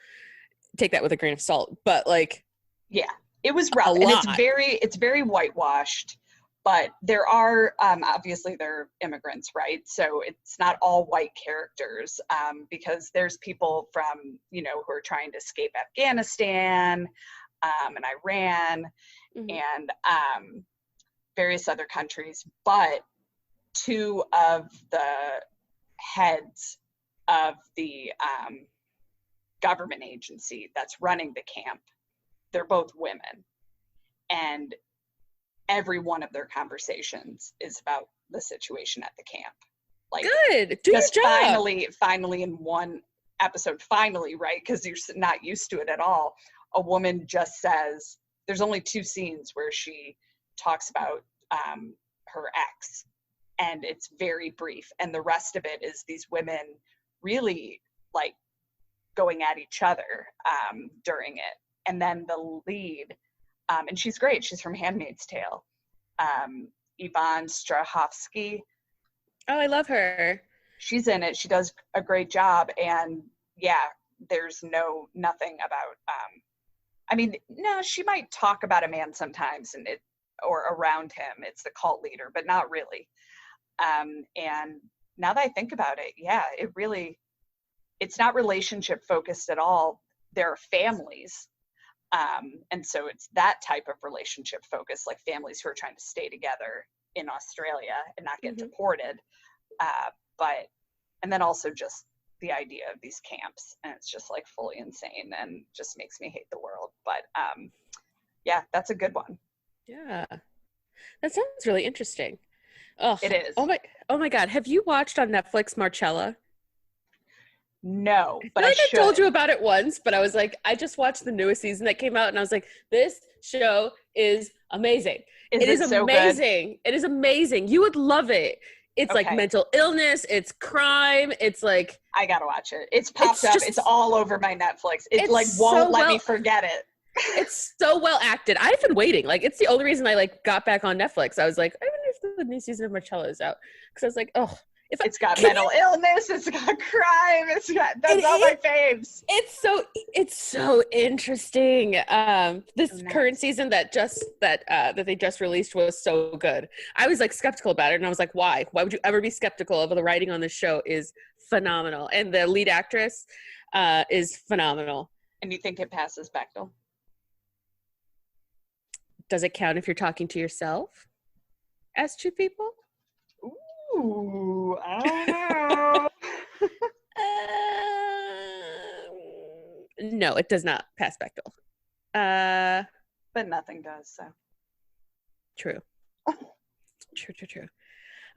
take that with a grain of salt. But like, yeah, it was rough, and it's very whitewashed. But there are obviously they're immigrants, right? So it's not all white characters, because there's people from who are trying to escape Afghanistan and Iran, mm-hmm. and various other countries. But two of the heads of the government agency that's running the camp, they're both women, and every one of their conversations is about the situation at the camp. Like, good, do just your job. Finally in one episode, right? Because you're not used to it at all. A woman just says, there's only 2 scenes where she talks about her ex, and it's very brief. And the rest of it is these women really like going at each other during it. And then the lead, and she's great. She's from Handmaid's Tale. Yvonne Strahovski. Oh, I love her. She's in it. She does a great job. And yeah, there's nothing about, I mean, no, she might talk about a man sometimes or around him. It's the cult leader, but not really. And now that I think about it, yeah, it's not relationship focused at all. There are families. And so it's that type of relationship focus, like families who are trying to stay together in Australia and not get mm-hmm. deported. And then also just the idea of these camps, and it's just like fully insane and just makes me hate the world. But yeah, that's a good one. Yeah, that sounds really interesting. Oh, it is. Oh my God. Have you watched on Netflix Marcella? No, but I told you about it once, but I was like, I just watched the newest season that came out, and I was like, this show is amazing. It is so amazing. Good? It is amazing. You would love it. It's okay. Like mental illness. It's crime. It's like, I gotta watch it. It's popped up. It's all over my Netflix. It like won't let me forget it. It's so well acted. I've been waiting. Like, it's the only reason I like got back on Netflix. I was like, I wonder if the new season of Marcella is out, because I was like, oh. It's got mental illness. It's got crime. That's all my faves. It's so interesting. This current season that they just released was so good. I was like skeptical about it, and I was like, why? Why would you ever be skeptical of the writing on this show? Is phenomenal, and the lead actress is phenomenal. And you think it passes Bechdel? Does it count if you're talking to yourself as 2 people? Ooh, I don't know. No, it does not pass Bechdel. But nothing does, so. True. True.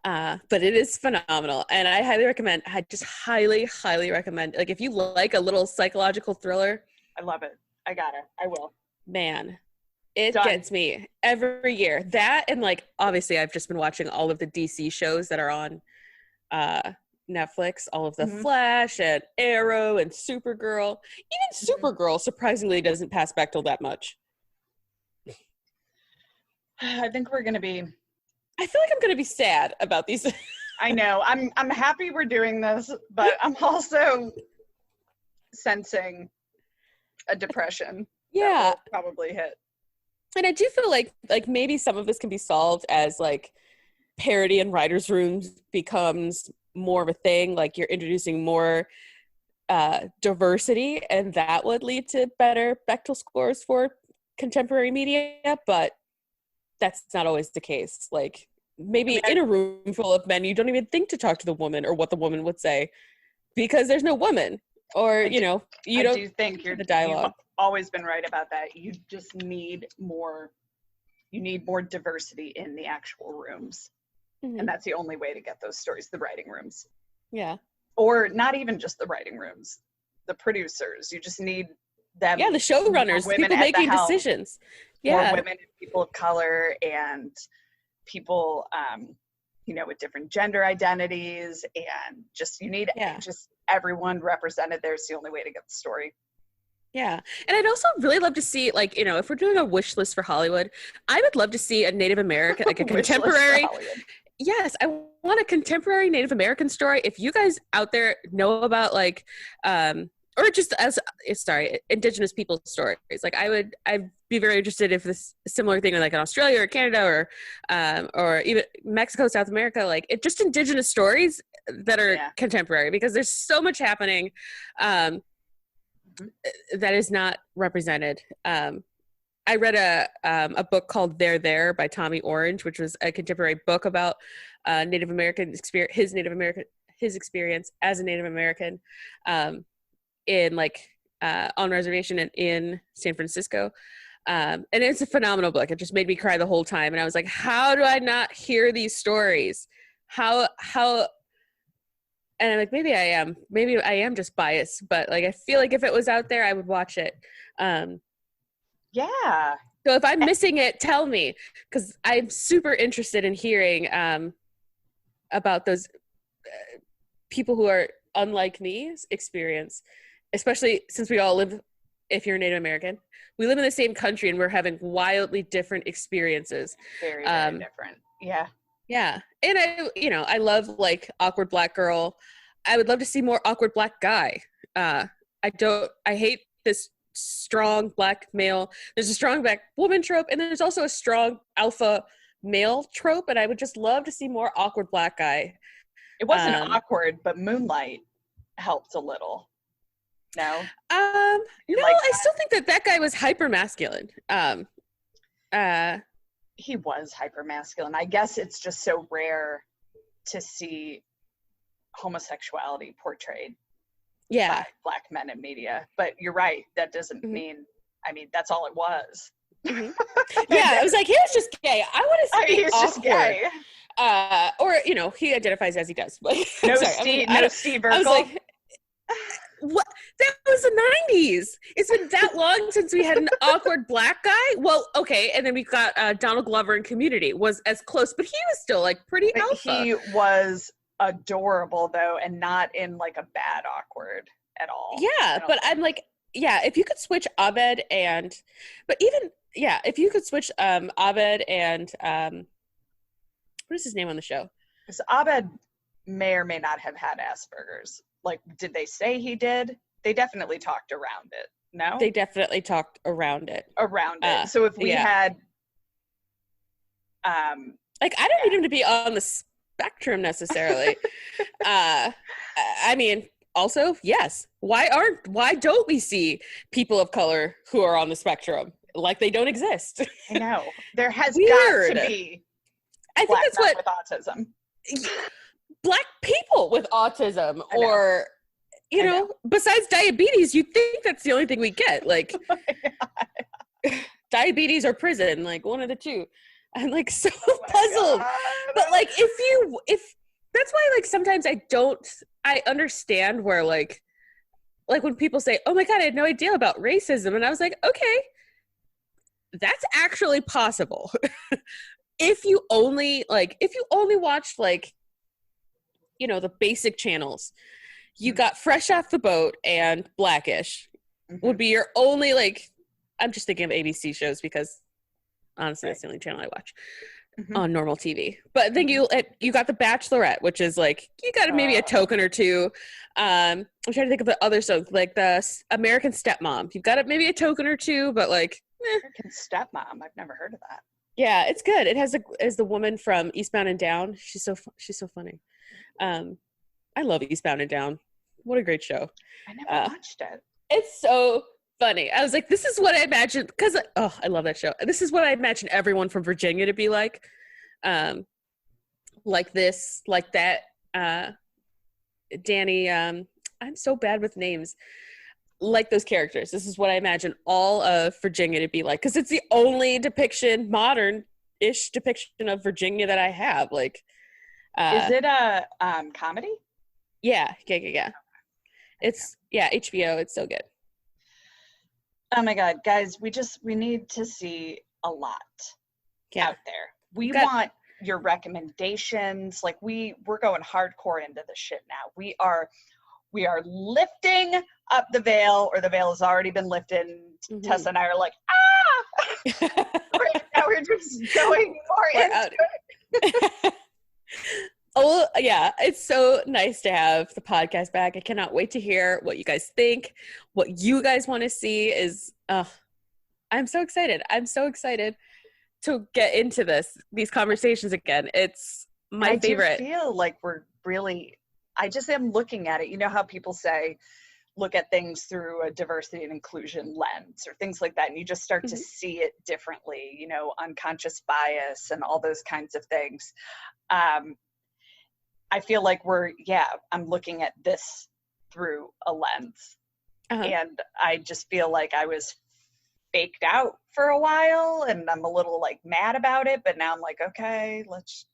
But it is phenomenal, and I highly recommend. I just highly recommend. Like, if you like a little psychological thriller, I love it. I got it. I will. Man. It gets me every year. That, and like, obviously I've just been watching all of the DC shows that are on Netflix, all of the Flash and Arrow and Supergirl. Even Supergirl surprisingly doesn't pass Bechdel that much. I think we're gonna be. I feel like I'm gonna be sad about these. I know. I'm happy we're doing this, but I'm also sensing a depression. Yeah, that will probably hit. And I do feel like maybe some of this can be solved as like parody in writers' rooms becomes more of a thing. Like you're introducing more diversity, and that would lead to better Bechdel scores for contemporary media. But that's not always the case. Like maybe in a room full of men, you don't even think to talk to the woman or what the woman would say because there's no woman, or you don't. I do think you're the dialogue. You've always been right about that. You just need more. You need more diversity in the actual rooms, and that's the only way to get those stories. The writing rooms. Yeah. Or not even just the writing rooms, the producers. You just need them. Yeah, the showrunners, people making decisions. Yeah. More women and people of color and people, with different gender identities, and just you need just everyone represented. There's the only way to get the story. Yeah. And I'd also really love to see, like, if we're doing a wish list for Hollywood, I would love to see a Native American, like a contemporary. Yes, I want a contemporary Native American story. If you guys out there know about or just Indigenous people's stories, like I'd be very interested if this similar thing like in Australia or Canada or even Mexico, South America, like just Indigenous stories that are contemporary, because there's so much happening that is not represented. I read a book called They're There by Tommy Orange, which was a contemporary book about Native American experience, his experience as a Native American in on reservation and in San Francisco. And it's a phenomenal book. It just made me cry the whole time. And I was like, how do I not hear these stories? How, and I'm like, maybe I am just biased, but like, I feel like if it was out there, I would watch it. Yeah. So if I'm missing it, tell me, because I'm super interested in hearing about those people who are unlike me's experience, especially since we all live, if you're Native American, we live in the same country and we're having wildly different experiences. Very, very different. Yeah. Yeah. And I love like awkward Black girl. I would love to see more awkward Black guy. I hate this strong Black male. There's a strong Black woman trope, and there's also a strong alpha male trope, and I would just love to see more awkward Black guy. It wasn't awkward, but Moonlight helped a little. No? No, I still think that guy was hyper masculine. He was hyper masculine. I guess it's just so rare to see homosexuality portrayed by Black men in media. But you're right. That doesn't mean, that's all it was. Yeah, I was like, he was just gay. I want to see he's just gay. Or, he identifies as he does. But, no Steve Urkel. I was like, what? That was the 90s. It's been that long since we had an awkward Black guy. Well, okay, and then we got Donald Glover in Community was as close, but he was still like pretty alpha. He was adorable though, and not in like a bad awkward at all. Yeah, but I'm like, if you could switch Aaaand and what is his name on the show? Because Aaaand may or may not have had Asperger's. Like, did they say he did? They definitely talked around it. No? They definitely talked around it. So if we had... I don't need him to be on the spectrum necessarily. Also, yes. Why don't we see people of color who are on the spectrum? Like they don't exist. I know. There has got to be I think that's what... with autism. Black people with autism or besides diabetes, you think that's the only thing we get, like diabetes or prison, like one of the two. I'm like so puzzled. But like if that's why like sometimes I understand where like when people say, oh my God, I had no idea about racism, and I was like, okay, that's actually possible. if you only watched like the basic channels, you got Fresh Off the Boat and Blackish would be your only, like, I'm just thinking of ABC shows because honestly, that's the only channel I watch on normal TV. But then you got The Bachelorette, which is like, you got maybe a token or two. I'm trying to think of the other shows, like the American Stepmom. You've got maybe a token or two, but like, American Stepmom. I've never heard of that. Yeah, it's good. It has the woman from Eastbound and Down. She's so funny. I love Eastbound and Down. What a great show. I never watched it. It's so funny. I was like, this is what I imagined, because I love that show. This is what I imagine everyone from Virginia to be like this, like that. Danny, I'm so bad with names. Like those characters. This is what I imagine all of Virginia to be like, because it's the only modern-ish depiction of Virginia that I have. Like, is it a comedy? Yeah. It's HBO. It's so good. Oh my God, guys, we need to see a lot out there. We want your recommendations. Like we're going hardcore into this shit now. We are lifting up the veil, or the veil has already been lifted. Tessa and I are like, now we're just going more into it. Oh yeah, it's so nice to have the podcast back. I cannot wait to hear what you guys think, what you guys want to see. I'm so excited. I'm so excited to get into these conversations again. It's my favorite. I do feel like I just am looking at it. You know how people say, look at things through a diversity and inclusion lens or things like that. And you just start to see it differently, unconscious bias and all those kinds of things. I feel like I'm looking at this through a lens. And I just feel like I was faked out for a while and I'm a little like mad about it, but now I'm like, okay, let's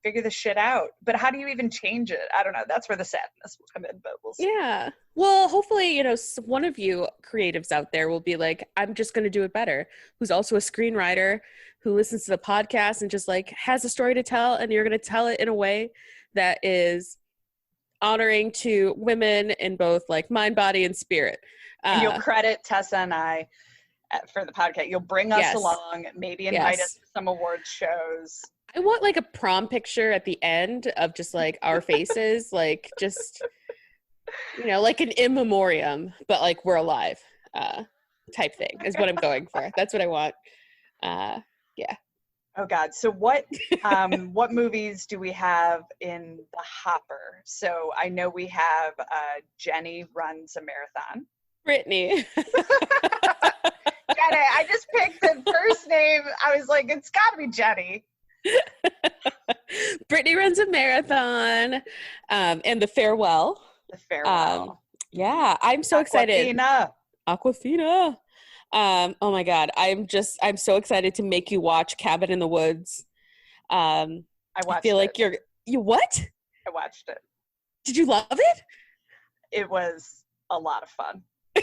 figure this shit out. But how do you even change it? I don't know. That's where the sadness will come in, but we'll see. Yeah. Well, hopefully, one of you creatives out there will be like, I'm just going to do it better. Who's also a screenwriter who listens to the podcast and just like has a story to tell. And you're going to tell it in a way that is honoring to women in both like mind, body, and spirit. And you'll credit Tessa and I for the podcast. You'll bring us along, maybe invite us to some award shows. I want like a prom picture at the end of just like our faces, like just, like an in memoriam, but like we're alive type thing is what I'm going for. That's what I want. Yeah. Oh God. So what movies do we have in the hopper? So I know we have Jenny Runs a Marathon. Brittany. Jenny. I just picked the first name. I was like, it's gotta be Jenny. Brittany Runs a Marathon. And The Farewell. The Farewell. Yeah. I'm so excited. Aquafina. Oh my God. I'm so excited to make you watch Cabin in the Woods. I feel like you what? I watched it. Did you love it? It was a lot of fun. Yeah.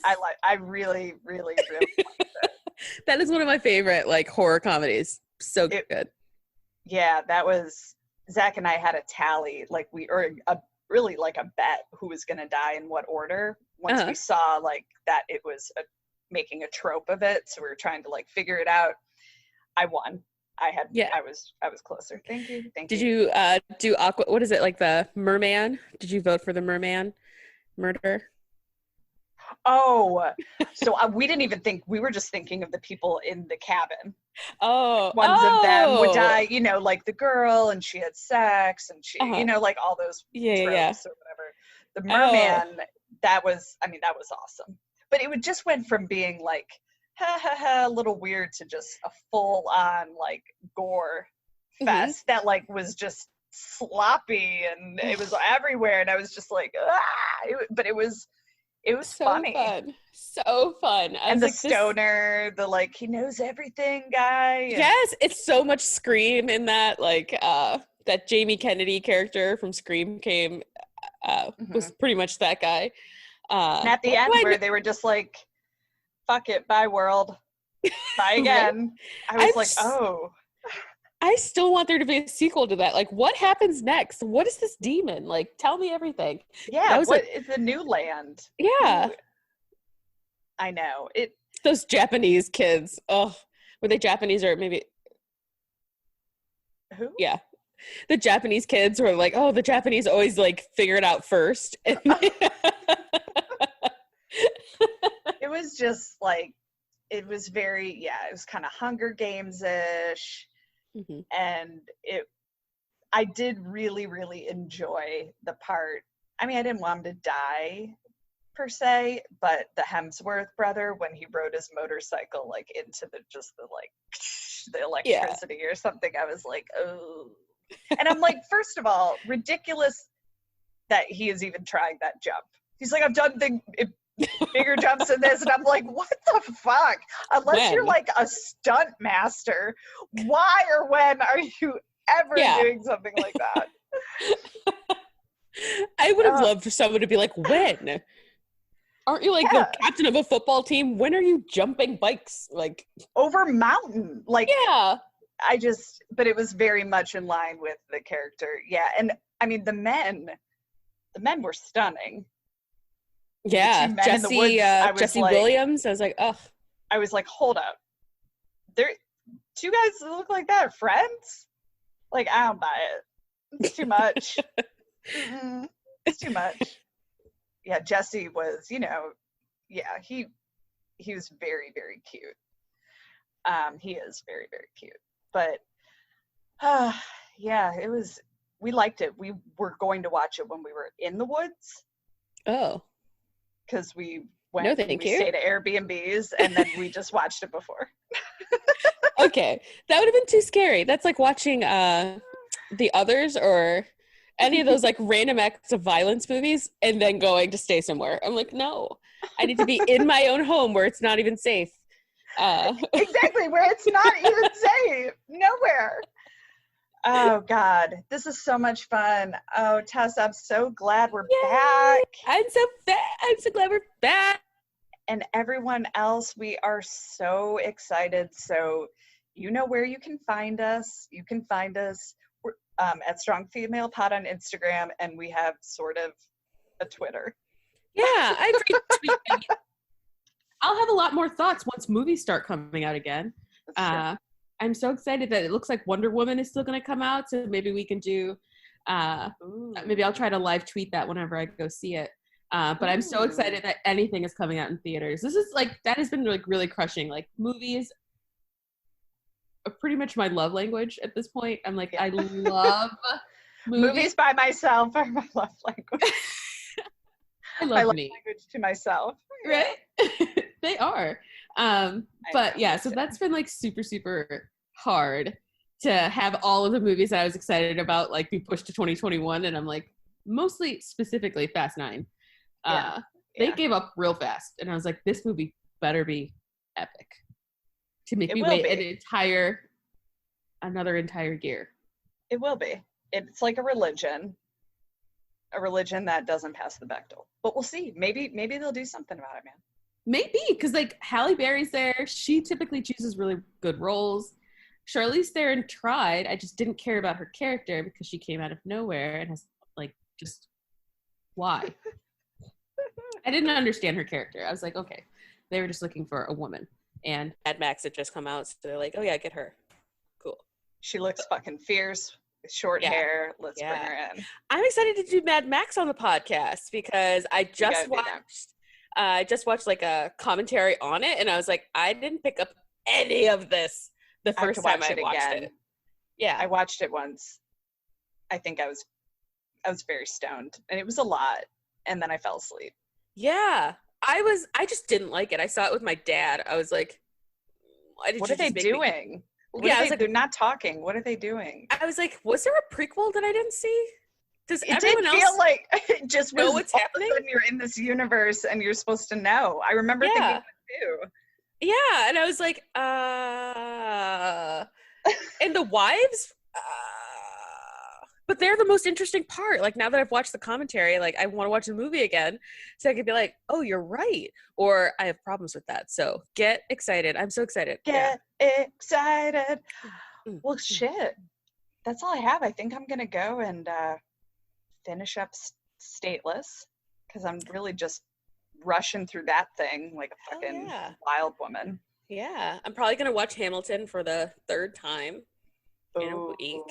I really, really, really liked it. That is one of my favorite like horror comedies. So good. Yeah, that was Zach and I had a tally, like really like a bet who was going to die in what order once we saw like that it was making a trope of it, so we were trying to like figure it out. I won. I was closer. Thank you. Did you do what is it, like the merman? Did you vote for the merman murder? Oh, so we didn't even think, we were just thinking of the people in the cabin. Ones of them would die, like the girl and she had sex and she, like all those tropes or whatever. The merman, that was awesome. But it just went from being like, a little weird to just a full on like gore fest that like was just sloppy and it was everywhere. And I was just like, but it was so funny. So fun. And the stoner, the like, he knows everything guy. Yes, it's so much Scream in that, like, that Jamie Kennedy character from Scream was pretty much that guy. And at the end where they were just like, fuck it, bye world. Bye again. I was like, oh. I still want there to be a sequel to that. Like, what happens next? What is this demon? Like, tell me everything. Yeah, what is the new land? Yeah. I know. Those Japanese kids. Oh, were they Japanese or maybe? Who? Yeah. The Japanese kids were like, oh, the Japanese always like figure it out first. It was just like, it was very, it was kind of Hunger Games-ish. Mm-hmm. And I did really, really enjoy the part. I mean, I didn't want him to die per se, but the Hemsworth brother, when he rode his motorcycle like into the electricity or something, I was like, oh. And I'm like, first of all, ridiculous that he is even trying that jump. He's like, I've done bigger jumps than this, and I'm like, what the fuck? Unless you're like a stunt master, why or when are you ever doing something like that? I would have loved for someone to be like, when? Aren't you like the captain of a football team? When are you jumping bikes? Like over mountain? Like but it was very much in line with the character. Yeah, and I mean the men were stunning. Yeah, Jesse Williams. I was like, ugh. I was like, hold up. There, two guys that look like that are friends? Like, I don't buy it. It's too much. It's too much. Yeah, Jesse was, he was very, very cute. He is very, very cute. But, we liked it. We were going to watch it when we were in the woods. Oh. Because we went, we stayed at Airbnbs, and then we just watched it before. Okay. That would have been too scary. That's like watching The Others or any of those like random acts of violence movies and then going to stay somewhere. I'm like, no, I need to be in my own home where it's not even safe. Exactly, where it's not even safe. Nowhere. Oh God, this is so much fun. Oh, Tess, I'm so glad we're back. I'm so glad we're back. And everyone else, we are so excited. So you know where you can find us. You can find us at Strong Female Pod on Instagram, and we have sort of a Twitter. Yeah, I'll have a lot more thoughts once movies start coming out again. I'm so excited that it looks like Wonder Woman is still going to come out, so maybe we can do maybe I'll try to live tweet that whenever I go see it. But I'm so excited that anything is coming out in theaters. This is like, that has been like really crushing. Like movies are pretty much my love language at this point. I'm like, I love movies by myself are my love language. I love language to myself. Right? They are. But yeah, so that's been like super, super hard to have all of the movies that I was excited about like be pushed to 2021. And I'm like, mostly specifically Fast 9. They gave up real fast. And I was like, this movie better be epic to make me wait another entire year. It will be. It's like a religion that doesn't pass the Bechdel. But we'll see. Maybe they'll do something about it, man. Maybe, because like Halle Berry's there. She typically chooses really good roles. Charlize Theron tried. I just didn't care about her character because she came out of nowhere and has like just why? I didn't understand her character. I was like, okay, they were just looking for a woman. And Mad Max had just come out, so they're like, oh yeah, get her. Cool. She looks fucking fierce with short hair. Let's bring her in. I'm excited to do Mad Max on the podcast because I just watched like a commentary on it, and I was like, I didn't pick up any of this the first time I watched it. Yeah, I watched it once. I think I was very stoned, and it was a lot, and then I fell asleep. Yeah, I just didn't like it. I saw it with my dad. I was like, what are they doing? They're not talking. What are they doing? I was like, was there a prequel that I didn't see? Does it did feel like it just know what's happening? All of a sudden you're in this universe and you're supposed to know. I remember thinking that too. Yeah, and I was like, and the wives, but they're the most interesting part. Like now that I've watched the commentary, like I want to watch the movie again so I could be like, oh, you're right. Or I have problems with that. So get excited. I'm so excited. Get excited. Well, shit. That's all I have. I think I'm going to go and finish up Stateless because I'm really just rushing through that thing like a fucking wild woman. Yeah. I'm probably going to watch Hamilton for the third time in a week.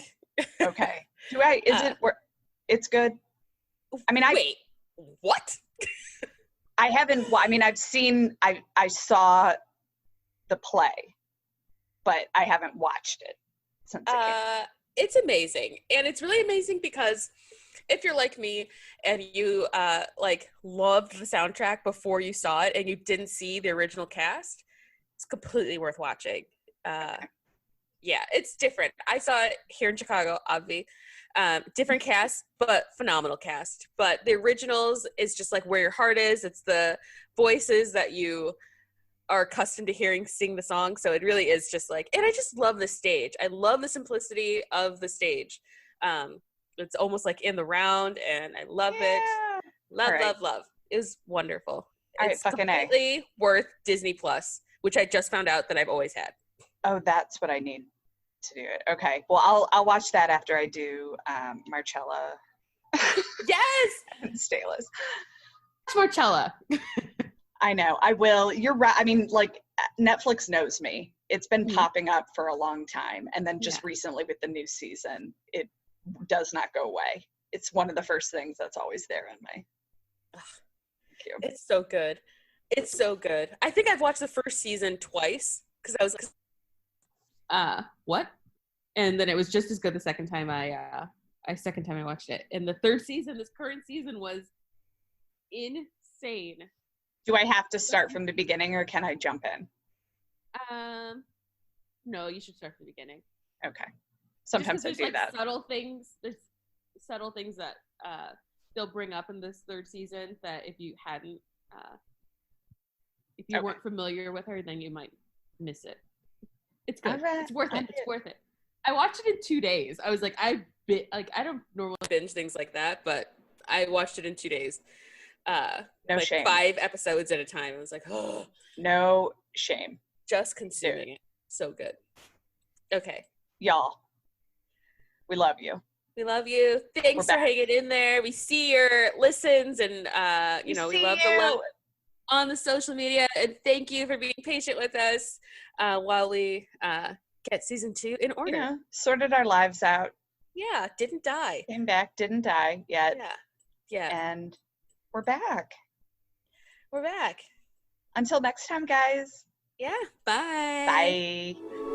Okay. It's good? I mean, wait, what? I haven't, well, I mean, I saw the play, but I haven't watched it since it came out. It's amazing. And it's really amazing because if you're like me and you like loved the soundtrack before you saw it and you didn't see the original cast, it's completely worth watching. Yeah, it's different. I saw it here in Chicago, obviously. Different cast, but phenomenal cast. But the originals is just like where your heart is. It's the voices that you are accustomed to hearing sing the song. So it really is just like, and I just love the stage. I love the simplicity of the stage. It's almost like in the round, and I love it. Love. It was wonderful. It's completely worth Disney Plus, which I just found out that I've always had. Oh, that's what I need to do it. Okay. Well, I'll watch that after I do Marcella. Yes! Stateless. Marcella. I know. I will. You're right. I mean, like, Netflix knows me. It's been popping up for a long time. And then just recently with the new season, it does not go away. It's one of the first things that's always there in my... Thank you. It's so good. It's so good. I think I've watched the first season twice because I was like, what? And then it was just as good the second time I watched it. And the third season, this current season, was insane. Do I have to start from the beginning or can I jump in? No, you should start from the beginning. Okay. Sometimes I do like that. There's subtle things that they'll bring up in this third season that if you hadn't, if you weren't familiar with her, then you might miss it. It's good. Right. It's worth it. It's worth it. I watched it in 2 days. I was like, I don't normally binge things like that, but I watched it in 2 days. No shame. 5 episodes at a time. I was like, oh. No shame. Just consuming it. So good. Okay. Y'all, we love you. We love you. Thanks for hanging in there. We see your listens and, we love the love on the social media. And thank you for being patient with us while we get season 2 in order. Yeah, sorted our lives out. Yeah, didn't die. Came back, didn't die yet. Yeah. And we're back. We're back. Until next time, guys. Yeah. Bye. Bye.